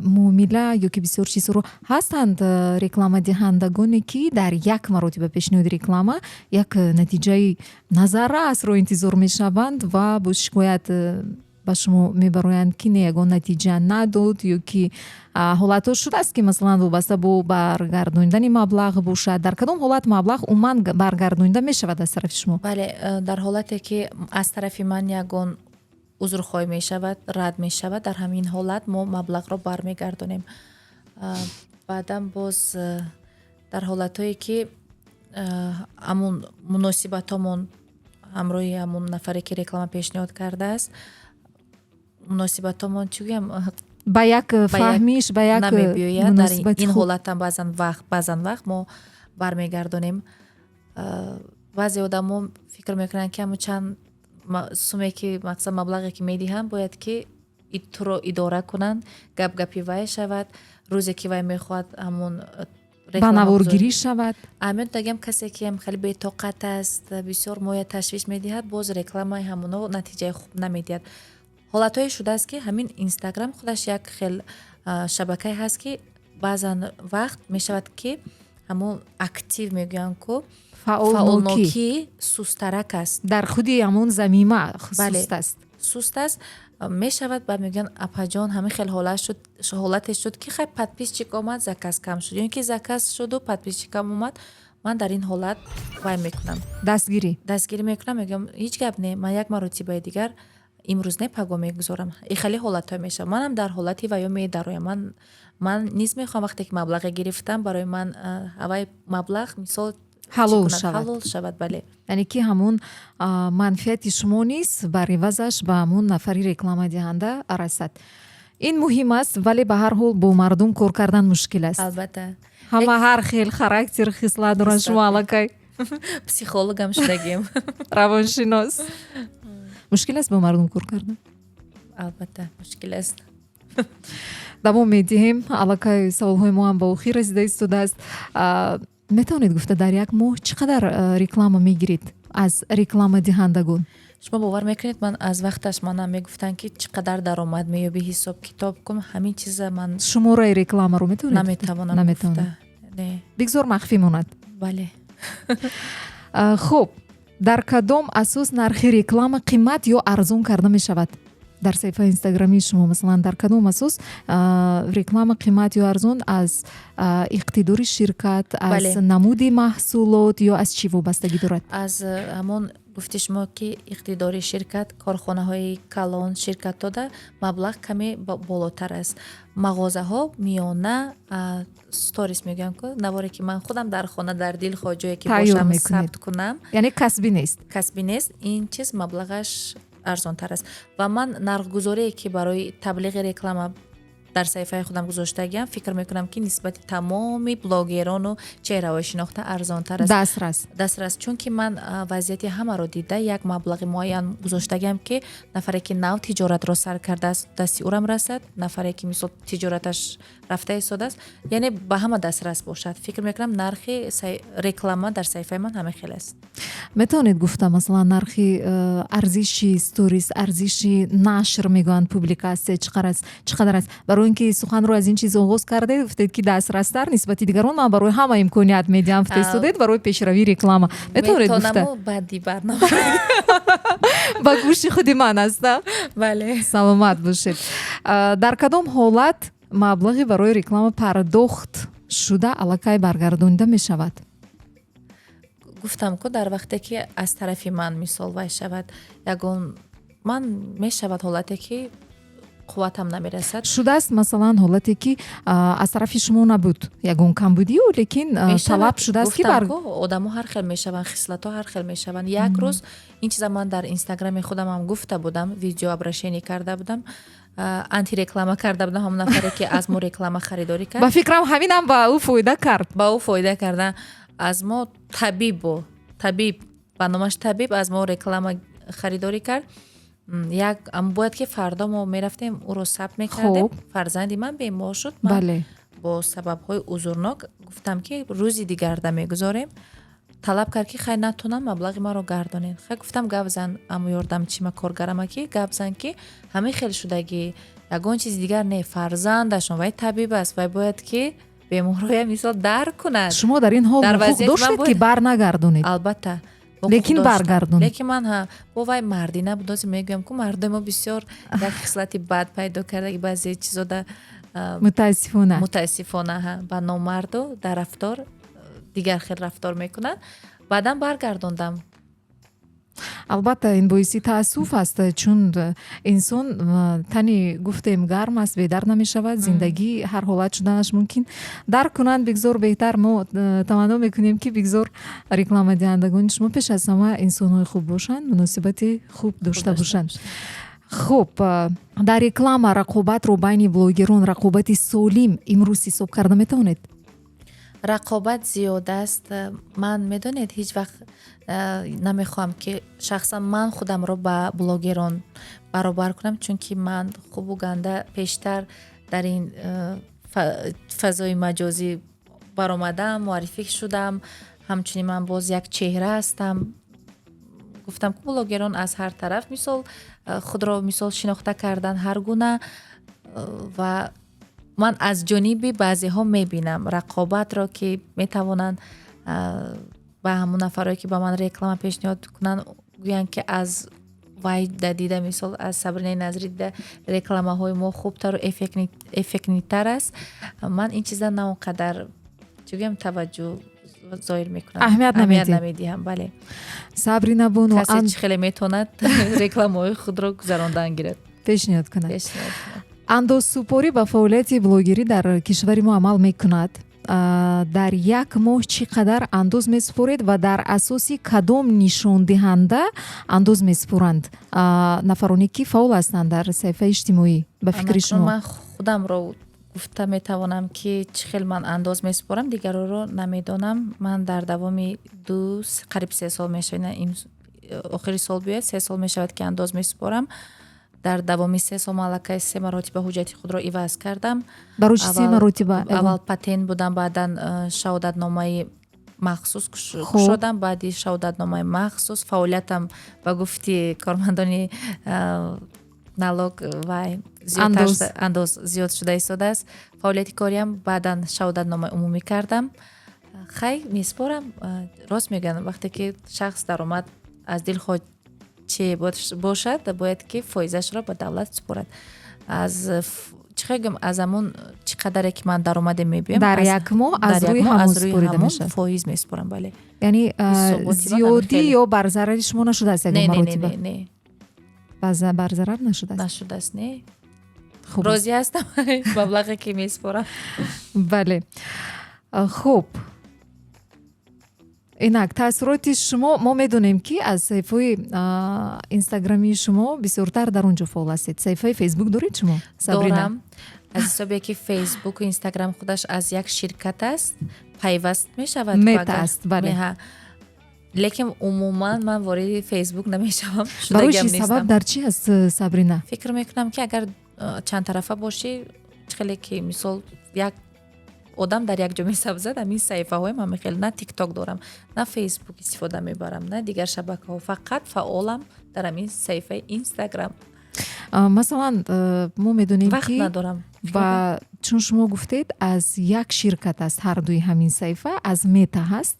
муомила ё ки бисёр чизҳоро ҳастанд рекламадиҳандагоне ки дар як маротиба пешниҳоди реклама як натиҷаи назаррасро интизор мешаванд ва бо шикоят ба шумо мебароянд ки не ягон натиҷа надод ё ки ҳолатҳо шудааст ки масалан вобаста бо баргардонидани маблағ бошад. Дар кадом ҳолат маблағ умуман баргардонида мешавад аз тарафи шумо? Бале, дар ҳолате ки аз тарафи ман ягон узрхоҳӣ мешавад, рад мешавад, дар ҳамин ҳолат мо маблағро бармегардонем. Баъдан боз дар ҳолатҳое ки амон муносибатҳомон ҳамроҳи ҳамон нафаре ки реклама пешниҳод кардааст, муносибатҳомон чӣ гӯям ба як фаҳмиш, ба як намебиёяд. Дар ин ҳолатам баъзан вақт мо бармегардонем. баъзе одамо фикр мекунанд ки ҳамун чанд суме ки мақсад маблағе ки медиҳам бояд ки туро идора кунанд, гап-гапи вай шавад. рӯзе ки вай мехоҳад ҳамун ба наворгирӣ шавад. Амин дагам касе ки ҳам хеле бетоқат аст, бисёр моя ташвиш медиҳад, боз рекламаи ҳамуно натиҷаи хуб намедиҳад. ҳолатҳое шудааст ки ҳамин Инстаграм худаш як хел шабакае ҳаст ки баъзан вақт мешавад ки ҳамун актив мегӯянд ку фаъолнокӣ сустарак аст. Дар худи ҳамон замима суст аст. Суст аст мешавад. Баъд мегӯянд апаҷон ҳамин хел ҳолате шуд ки хай подписчик омад, заказ кам шуд, ё ин ки заказ шуду подписчик кам омад. Ман дар ин ҳолат вай мекунам, дастгирӣ мекунам, мегӯям ҳеҷ гап не, ман як маротибаи дигар имрӯз не паго мегузорам. Ихеле ҳолатҳое мешавад. Манам дар ҳолати ваё медароям. Ман низ мехоҳам вақте ки маблағе гирифтам барои ман авай маблағ мисол ҳалол шавад. Бале, яъне ки ҳамун манфиати шумо низ бар ивазаш ба ҳамун нафари рекламадиҳанда расад. Ин муҳим аст, вале ба ҳар ҳол бо мардум кор кардан мушкил аст. Албатта. Ҳама ҳар хел характер, хислат доранд. Шумо аллакай психологам шудагем. равоншинос. Мушкил аст бо мардум кор кардан? Албатта мушкил аст. давом медиҳем. аллакай саволҳои мо ҳам ба охир расида истодааст. метавонед гуфта дар як моҳ чӣ қадар реклама мегиред аз рекламадиҳандагон? шумо бовар мекунед ман аз вақташ манам мегуфтанд ки чӣ қадар даромад меёбӣ, ҳисоб китоб кун, ҳамин чиза ман шумораи рекламаро метавонед? наметавонам гуфта. Не. бигзор махфӣ монад. бале. хуб, дар кадом асос нархи реклама қимат ё арзон карда мешавад? дар саҳифаи инстаграмии шумо масалан дар кадом асос реклама қимат ё арзон аз иқтидори ширкат, аз намуди маҳсулот ё аз чӣ вобастагӣ дорад? аз ҳамон гуфти шумо ки иқтидори ширкат, корхонаҳои калон, ширкат дода маблағ каме болотар аст. мағозаҳо миёна сторис мегӯям ки наворе ки ман худам дар хона дар дилхоҳ ҷое ки бошам сабт кунам, яъне касбӣ нест. касбӣ нест, ин чиз маблағаш арзонтар аст. ва ман нархгузорие ки барои таблиғи реклама дар саҳифаи худам гузоштагиам, фикр мекунам ки нисбати тамоми блогерону чеҳраҳои шинохта арзонтар аст. дастрас чунки ман вазъияти ҳамаро дида як маблағи муайян гузоштагиам ки нафаре ки нав тиҷоратро сар кардааст дасти урам расад, нафаре ки мисол тиҷораташ рафта истодааст, яъне ба ҳама дастрас бошад. фикр мекунам нархи реклама дар саҳифаи ман ҳама хел аст. метавонед гуфта масалан нархи арзиши сторис, арзиши нашр мегӯянд публикасия чӣ қадар аст? барои ин ки суханро аз ин чиз оғоз кардед, гуфтед ки дастрастар нисбати дигарон ман барои ҳама имконият медиҳам, фиристодед барои пешравии реклама. метавонед гуфта баъди барнома ба гӯши худи ман аста. бале. саломат бошед. дар кадом ҳолат маблағи барои реклама пардохт шуда аллакай баргардонида мешавад? гуфтам ку дар вақте ки аз тарафи ман мисол вай шавад, ягон ман мешавад ҳолате ки қувватам намерасад. шудааст масалан ҳолате ки аз тарафи шумо набуд ягон камбудию, лекин талаб шудааст ки одамо ҳар хел мешаванд, хислатҳо ҳар хел мешаванд. як рӯз ин чиза ман дар инстаграми худам ҳам гуфта будам, видео обращение карда будам, антиреклама карда будам, ҳамон нафаре ки аз мо реклама харидорӣ кард. ба фикрам ҳаминам ба ӯ фоида кард. ба ӯ фоида карда. аз мо табиб ба номаш табиб аз мо реклама харидорӣ кард. як бояд ки фардо мо мерафтем ӯро сабт мекардем. фарзанди ман бемор шуд. ман бо сабабҳои узурнок гуфтам ки рӯзи дигарда мегузорем. талаб кард ки хай натонам маблағи маро гардонед. хай гуфтам гап зан аму ёрдамчима коргарама ки гап зан ки ҳамин хел шудагӣ, ягон чизи дигар не, фарзандашон вай табиб аст, вай бояд ки бемороя мисол дарк кунад. шумо дар ин ҳол ҳуқуқ доштед ки барнагардонед? албатта лекин баргардонед. лекин ман бо вай марди набудози мегӯям ки мардои мо бисёр як хислати бад пайдо кардаги баъзе чизода мутаассифона ба номарду дар рафтор дигар хел рафтор мекунад. баъдан баргардондам. албатта ин боиси таассуф аст, чун инсон тани гуфтем гарм аст, бедард намешавад. зиндагӣ ҳар ҳолат шуданаш мумкин. дарк кунанд бигзор беҳтар. мо таманно мекунем ки бигзор рекламадиҳандагони шумо пеш аз ҳама инсонҳои хуб бошанд, муносибати хуб дошта бошанд. хуб, дар реклама рақобатро байни блогерон, рақобати солим имрӯз ҳисоб карда метавонед? рақобат зиёд аст. ман медонед ҳеҷ вақт намехоҳам ки шахсан ман худамро ба блогерон баробар кунам, чунки ман хубу ганда пештар дар ин фазои маҷозӣ баромадам, муаррифӣ шудам. ҳамчунин ман боз як чеҳра ҳастам. гуфтам ки блогерон аз ҳар тараф мисол худро мисол шинохта кардан ҳар гуна, ва ман аз ҷониби баъзеҳо мебинам рақобатро ки метавонанд ба ҳамон нафаре ки ба ман реклама пешниҳод кунанд гӯянд ки аз вай дида мисол аз Сабринаи Назри дида рекламаҳои мо хубтару эффектнитар аст. ман ин чиза на он қадар чигӯям таваҷҷӯҳ зоҳир мекунам, аҳамият намедиҳам. бале, Сабрина Боно касе чӣ хеле метавонад рекламаҳои худро гузарондан гирад, пешниҳод кунад. андозсупорӣ ба фаъолияти блогерӣ дар кишвари мо амал мекунад? дар як моҳ чӣ қадар андоз месупоред ва дар асоси кадом нишондиҳанда андоз месупоранд нафароне ки фаъол ҳастанд дар саҳифаи иҷтимоӣ? ба фикри шумо? ман худамро гуфта метавонам ки чӣ хел ман андоз месупорам, дигароро намедонам. ман дар давоми қариб 3 сол мешавад, охири сол биёяд 3 сол мешавад ки андоз месупорам. дар давоми 3 сол малакаи 3 маротиба ҳуҷҷати худро иваз кардам. барои чӣ 3 маротиба? аввал патент будам, баъдан шаҳодатномаи махсус Хуб. кушодам, баъди шаҳодатномаи махсус фаъолиятам ба гуфти кормандони налог ва андоз зиёд шуда истодааст. фаъолияти кориам баъдан шаҳодатномаи умумӣ кардам. хай меспорам. Рост мегӯям, вақте ки шахс даромад аз дил хоҳ чӣ бошад, бояд ки фоизашро ба давлат супорад. Аз чӣ гӯям, аз ҳамон чӣ қадаре ки ман даромаде мебиём дар як моҳ аз рӯи ҳамон спорида ҳамон мешавад. фоиз меспорам. Бале, яъни ҳисоботи ман зиёдӣ хеле. ё барзарари шумо нашудааст ягон маротиба? не барзарар нашудааст? нашудааст. Не Хуб. розӣ ҳастам маблағе ки меспорам. бале. хуб, инак таъссуроти шумо, мо медонем ки аз саҳифаи инстаграмии шумо бисёртар дар он ҷо фаъол ҳастед. саҳифаи фейсбук доред шумо, Сабрина? дорам. аз ҳисобе ки фейсбуку инстаграм худаш аз як ширкат аст, пайваст мешавад. Мета аст, бале. лекин умуман ман вориди фейсбук намешавам. барои шудагиам чӣ сабаб нестам. дар чӣ аст, Сабрина? фикр мекунам ки агар чандтарафа бошӣ, хеле ки мисол як одам дар як ҷо месабзад, амин саҳифаҳои ман хеле на тикток дорам, на фейсбук истифода мебарам, на дигар шабакаҳо, фақат фаъолам дар амин саҳифаи инстаграм. масалан мо медонем вақт ки надорам. ва чун шумо гуфтед аз як ширкат аст ҳар дуи ҳамин саҳифа, аз Мета ҳаст.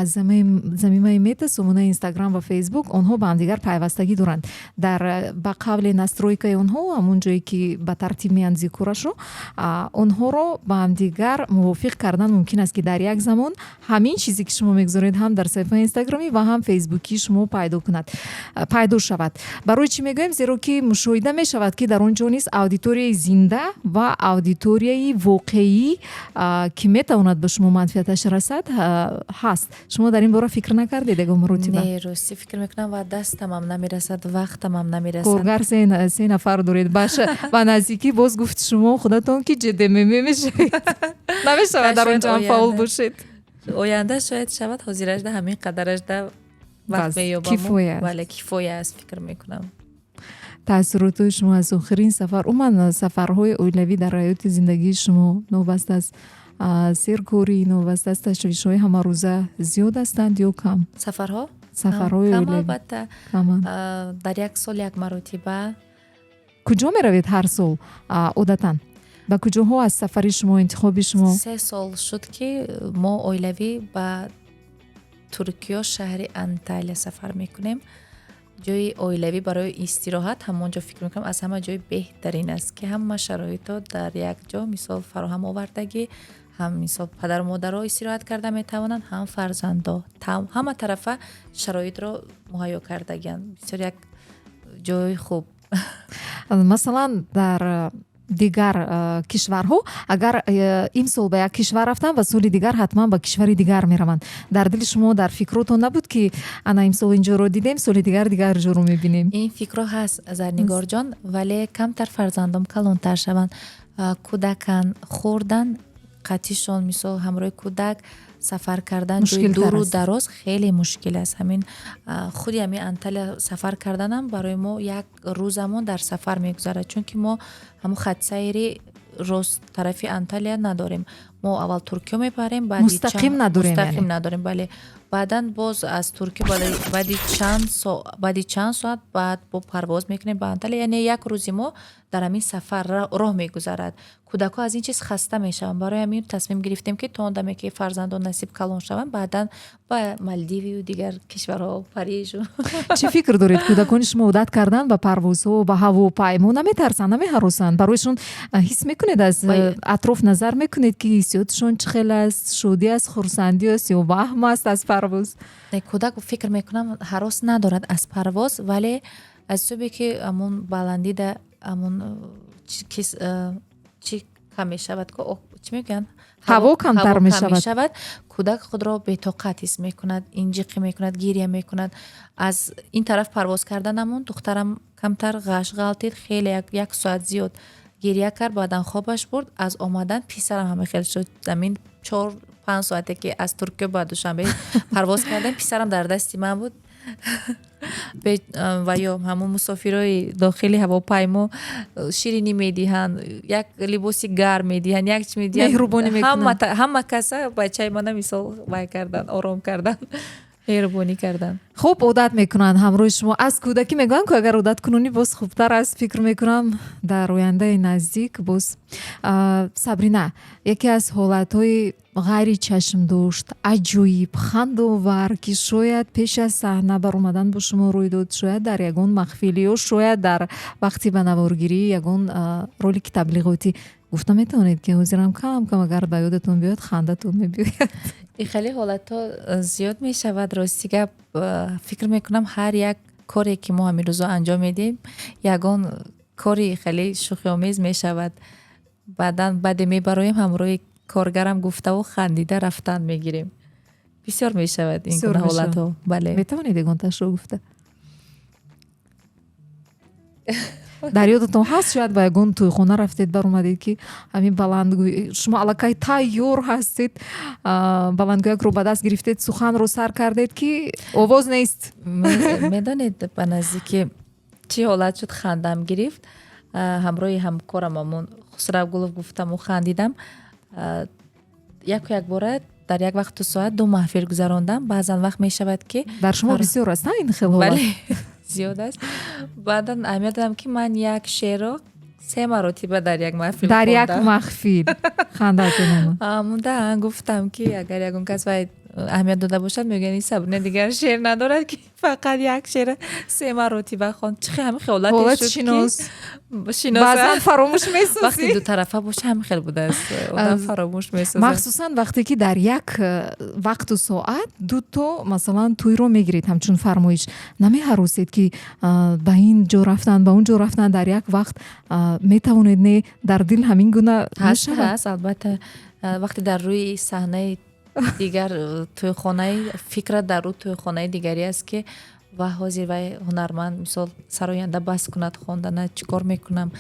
аз замимаи Мета, сомонаи инстаграм ва фейсбук, онҳо ба ҳамдигар пайвастагӣ доранд. дар ба қавли настройкаи онҳо, ҳамон ҷое ки ба тартиб меянд зикрашо, онҳоро ба ҳамдигар мувофиқ кардан мумкин аст ки дар як замон ҳамин чизе ки шумо мегузоред ҳам дар саҳифаи инстаграмӣ ва ҳам фейсбуки шумо пайдо шавад. барои чӣ мегӯем? зеро ки мушоҳида мешавад ки дар он ҷо низ аудиторияи зинда ва аудиторияи воқеӣ ки метавонад ба шумо манфиаташ расад ҳаст. шумо дар ин бора фикр накардед ягон маротиба? Не, рости фикр мекунам ва дастамам намерасад, вақтамам намерасад. коргар 3 нафар доред. ба наздикӣ боз гуфт шумо худатон ки ҷедеме мешавед. намешавад дар он ҷо ҳам фаъол бошед. оянда шояд шавад, ҳозиражда ҳамин қадарашда вақт меёбам. кифоя аст. бале, кифоя аст, фикр мекунам. таъссуротҳои шумо аз охирин сафар, умуман сафарҳои оилавӣ дар ҳаёти зиндагии шумо новаста аст серкорӣ, новаста аст ташвишҳои ҳамарӯза зиёд ҳастанд ё кам? сафарҳои кам, оилавӣ албатта. каманд. дар як сол як маротиба. куҷо меравед ҳар сол одатан? ба куҷоҳо аз сафари шумо, интихоби шумо? 3 сол шуд ки мо оилавӣ ба Туркиё, шаҳри Анталия сафар мекунем. ҷои оилавӣ барои истироҳат, ҳамон ҷо фикр мекунам аз ҳама ҷои беҳтарин аст, ки ҳама шароито дар як ҷо мисол фароҳам овардагӣ, ҳам мисол падару модаро истироҳат карда метавонанд, ҳам фарзандо, ҳама тарафа шароитро муҳайё кардагианд. бисёр як ҷои хуб. масалан дар дигар кишварҳо, агар имсол ба як кишвар рафтан ва соли дигар ҳатман ба кишвари дигар мераванд, дар дили шумо, дар фикротон набуд ки ана имсол инҷоро дидем, соли дигар ҷоро мебинем? ин фикрҳо ҳаст, Зарнигорҷон, вале камтар фарзандом калонтар шаванд, кӯдакан, хӯрдан қатъишон, мисол ҳамроҳи кӯдак сафар кардан ҷои дуру дароз хеле мушкил аст. ҳамин худи ҳамин Анталия сафар карданам барои мо як рӯзамон дар сафар мегузарад, чунки мо ҳамон хатсайри рост тарафи Анталия надорем. мо аввал Туркиё мебарем, мустақим надорем, бале. баъдан боз аз Туркиё баъди чанд соат баъд бо парвоз мекунем ба Анталия. яъне як рӯзи мо дар ҳамин сафар роҳ мегузарад. кӯдакҳо аз ин чиз хаста мешаванд. барои ҳамин тасмим гирифтем ки то он даме ки фарзандон насиб калон шаванд, баъдан ба Малдивию дигар кишварҳо, Парижу. чӣ фикр доред? кӯдакони шумо одат кардан ба парвозҳо, ба ҳавопаймо наметарсанд, намеҳаросанд? бароишон ҳис мекунед, аз атроф назар мекунед ки ҳиссиёташон чӣ хел аст? шодӣ аст, хурсандӣ аст ё ваҳм аст аз парвоз? кӯдак фикр мекунам ҳарос надорад аз парвоз, вале аз ҳисоби ки амон баландида амон чӣ кам мешавад, чӣ мегӯянд, ҳаво камтар мешавад, кӯдак худро бетоқат ҳис мекунад, инҷиқӣ мекунад, гирья мекунад. аз ин тараф парвоз карданамон духтарам камтар ғашғалтид, хеле як соат зиёд гирья кард, баъдан хобаш бурд. аз омадан писарам ҳама хел шуд. замин 4-5 соате ки аз Туркиё ба Душанбе парвоз кардем, писарам дар дасти ман буд. ва ё ҳамон мусофирои дохили ҳавопаймо ширинӣ медиҳанд, як либоси гарм медиҳанд, як чӣ медиҳанд, Меҳрубонӣ мекунанд. ҳама каса бачаи мана мисол вай кардан, ором кардан, меҳрубонӣ кардан. хуб одат мекунанд ҳамроҳи шумо. Аз кӯдакӣ мегӯям ки агар одат кунонӣ боз хубтар аст. фикр мекунам дар ояндаи наздик боз. Сабрина, яке аз ҳолатҳои ғайри чашмдошт, аҷоиб, хандовар, ки шояд пеш аз саҳна баромадан бо шумо рӯй дод, шояд дар ягон маҳфил ё шояд дар вақти ба наворгирӣ ягон ролики таблиғотӣ, гуфта метавонед ки ҳозирам кам агар ба ёдатон биёд хандатон мебиёяд? хеле ҳолатҳо зиёд мешавад. Рости гап, фикр мекунам ҳар як коре ки мо ҳамин рӯзо анҷом медиҳем ягон кори хеле шӯхиомез мешавад. баъдан баъде мебароем ҳамроҳи коргарам гуфтаву хандида рафтан мегирем. бисёр мешавад ин гуна ҳолатҳо. бале, метавонед ягонташро гуфта? дар ёдатон ҳаст шояд ба ягон тӯйхона рафтед, баромадед ки ҳамин баландгӯй шумо аллакай тайёр ҳастед, баландгӯякро ба даст гирифтед, суханро сар кардед ки овоз нест. медонед ба наздики чӣ ҳолат шуд хандам гирифт. ҳамроҳи ҳамкорам амон Хусравгулов гуфтаму хандидам. як бора дар як вақту соат 2 маҳфил гузарондам. баъзан вақт мешавад ки дар шумо бисёр аст ин хел ҳолат? бале, зиёд аст. баъдан аҳамият додам ки ман як шеърро 3 маротиба дар як маҳфил дар як маҳфил хандатон омад. мундаан гуфтам ки агар ягон кас вай аҳамият дода бошад мегӯяд ин Сабрина дигар шеър надорад ки фақат як шеър 3 маротиба хонд. чӣ ҳамин ҳолат шуд шинос ки баъзан фаромӯш вақти месозӣ. дутарафа боша ҳамин хел будааст. одам фаромӯш месозад. махсусан вақте ки дар як вақту соат 2 то масалан тӯйро мегиред ҳамчун фармоиш, намеҳаросед ки ба ин ҷо рафтан ба он ҷо рафтан дар як вақт метавонед не дар дил ҳамин гуна мешавад? ҳаст албатта. вақте дар рӯи саҳнаи дигар тӯйхонаи фикрат дар рӯи тӯйхонаи дигаре аст ки ва ҳозир вай ҳунарманд мисол сароянда бас кунад хондана чӣ кор мекунам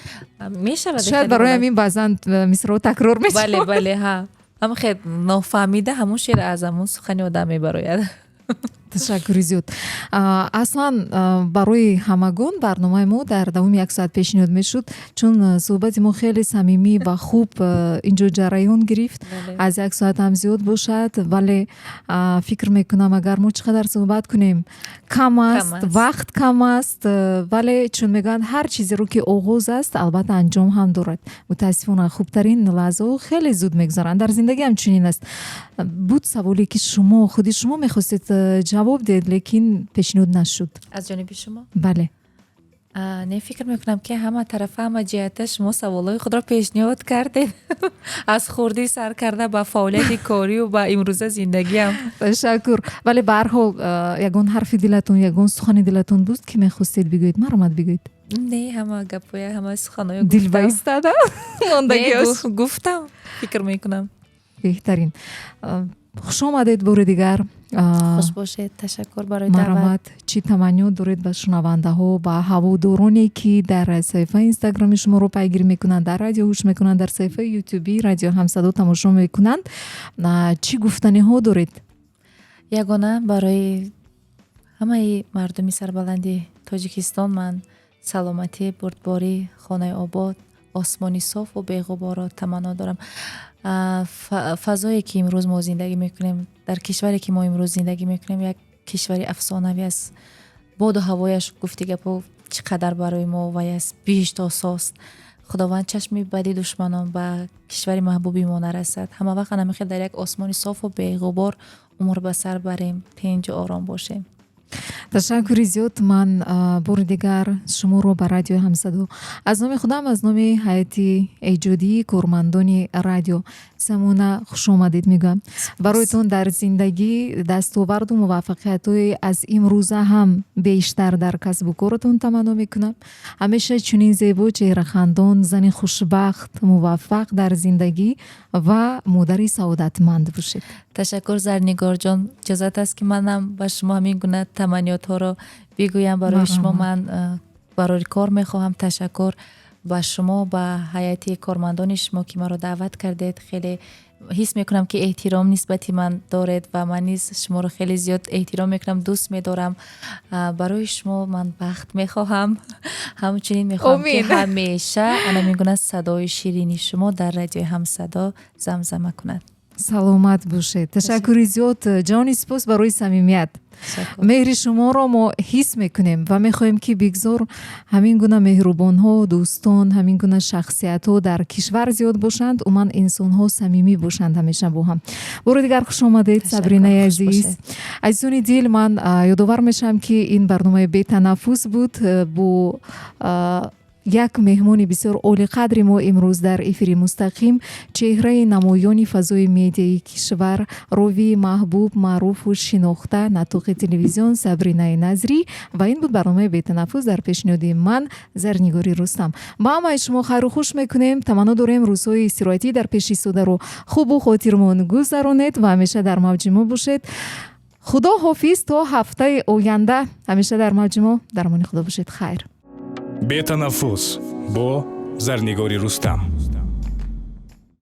мешавад. шояд бароям ин баъзан мисро такрор мешавад. бале ҳа ҳам хел нофаҳмида ҳамун шеър аз ҳамун сухани одам мебарояд. ташаккури зиёд. аслан барои ҳамагон барномаи мо дар давоми 1 соат пешниҳод мешуд, чун суҳбати мо хеле самимӣ ва хуб инҷо ҷараён гирифт. аз 1 соат ҳам зиёд бошад, вале фикр мекунам агар мо чӣ қадар суҳбат кунем кам аст, вақт кам аст, вале чун мегӯянд ҳар чизеро ки оғоз аст албатта анҷом ҳам дорад. мутаассифона хубтарин лаҳзаҳо хеле зуд мегузаранд. дар зиндагӣ ҳамчунин аст. буд саволе ки худи шумо мехостед ҷавоб дед, лекин пешниҳод нашуд. аз ҷониби шумо? бале. не фикр мекунам ки ҳама тарафа ҳама ҷиҳата шумо саволҳои худро пешниҳод кардед. аз хурдӣ сар карда ба фаъолияти корию ба имрӯза зиндагиам. ташаккур. вале ба ҳар ҳол ягон ҳарфи дилатон, ягон сухани дилатон буд ки мехостед бигӯед? маромад бигӯед? не, ҳама гапоя, ҳама суханоё дил ба истада мондагиаш гуфтам. фикр мекунам. беҳтарин. хуш омадед бори дигар. хуш бошед. ташаккур барои даъват. маромад. чӣ таманнёт доред ба шунавандаҳо, ба ҳаводороне ки дар саҳифаи инстаграми шуморо пайгирӣ мекунанд, дар радио гӯш мекунанд, дар саҳифаи ютуби радио ҳамсадо тамошо мекунанд? чӣ гуфтаниҳо доред? ягона барои ҳамаи мардуми сарбаланди Тоҷикистон ман саломатӣ, бурдборӣ, хонаи обод, осмони софу беғуборро таманно дорам. фазое ки имрӯз мо зиндагӣ мекунем, дар кишваре ки мо имрӯз зиндагӣ мекунем, як кишвари афсонавӣ аст. боду ҳавояш гуфти гапо чӣ қадар барои мо вай аст, бишт осост. худованд чашми бади душманон ба кишвари маҳбуби мо нарасад. ҳама вақт ана мехел дар як осмони софу беғубор умр ба сар барем, тинҷу ором бошем. ташаккури зиёд. ман бори дигар шуморо ба радио ҳамсадо аз номи худам, аз номи ҳайати эҷодии кормандони радио самона хуш омадед мегӯям. бароятон дар зиндагӣ дастоварду муваффақиятҳои аз имрӯза ҳам бештар дар касбу коротон таманно мекунам. ҳамеша чунин зебо, чеҳрахандон, зани хушбахт, муваффақ дар зиндагӣ ва модари саодатманд бошед. ташаккур Зарнигорҷон. иҷозат аст ки манам ба шумо ҳамин гуна таманниётҳоро бигӯям. барои шумо ман барои кор мехоҳам ташаккур. ба шумо ба ҳайати кормандони шумо ки маро даъват кардед. Хеле ҳис мекунам ки эҳтиром нисбати ман доред ва ман низ шуморо хеле зиёд эҳтиром мекунам, дӯст медорам. Барои шумо ман бахт мехоҳам. ҳамчунин мехоҳам ки ҳамеша анамин гуна садои ширини шумо дар радиои Ҳамсадо замзама кунад. саломат бошед. Ташаккури зиёд ҷони сипос барои самимият. меҳри шуморо мо ҳис мекунем ва мехоҳем ки бигзор ҳамин гуна меҳрубонҳо, дӯстон, ҳамин гуна шахсиятҳо дар кишвар зиёд бошанд, умуман инсонҳо самимӣ бошанд ҳамеша бо ҳам. бори дигар хуш омадед Сабринаи азиз. азизони дил, ман ёдовар мешавам ки ин барномаи бетанаффус буд. бо як меҳмони бисёр олиқадри мо имрӯз дар эфири мустақим чеҳраи намоёни фазои медиаи кишвар, ровии маҳбуб, маъруфу шинохта натоқи телевизион Сабринаи Назрӣ ва ин буд барномаи бетанаффус дар пешниҳоди ман Зарнигори Рустам. ба ҳамаи шумо хайру хуш мекунем. таманно дорем рӯзҳои истироҳатӣ дар пеши сударо хубу хотирмон гузаронед ва ҳамеша дар мавҷи мо бошед. худо ҳофиз то ҳафтаи оянда. ҳамеша дар мавҷи мо. дар амони худо бошед. хайр. бетанаффус бо Зарнигори Рустам.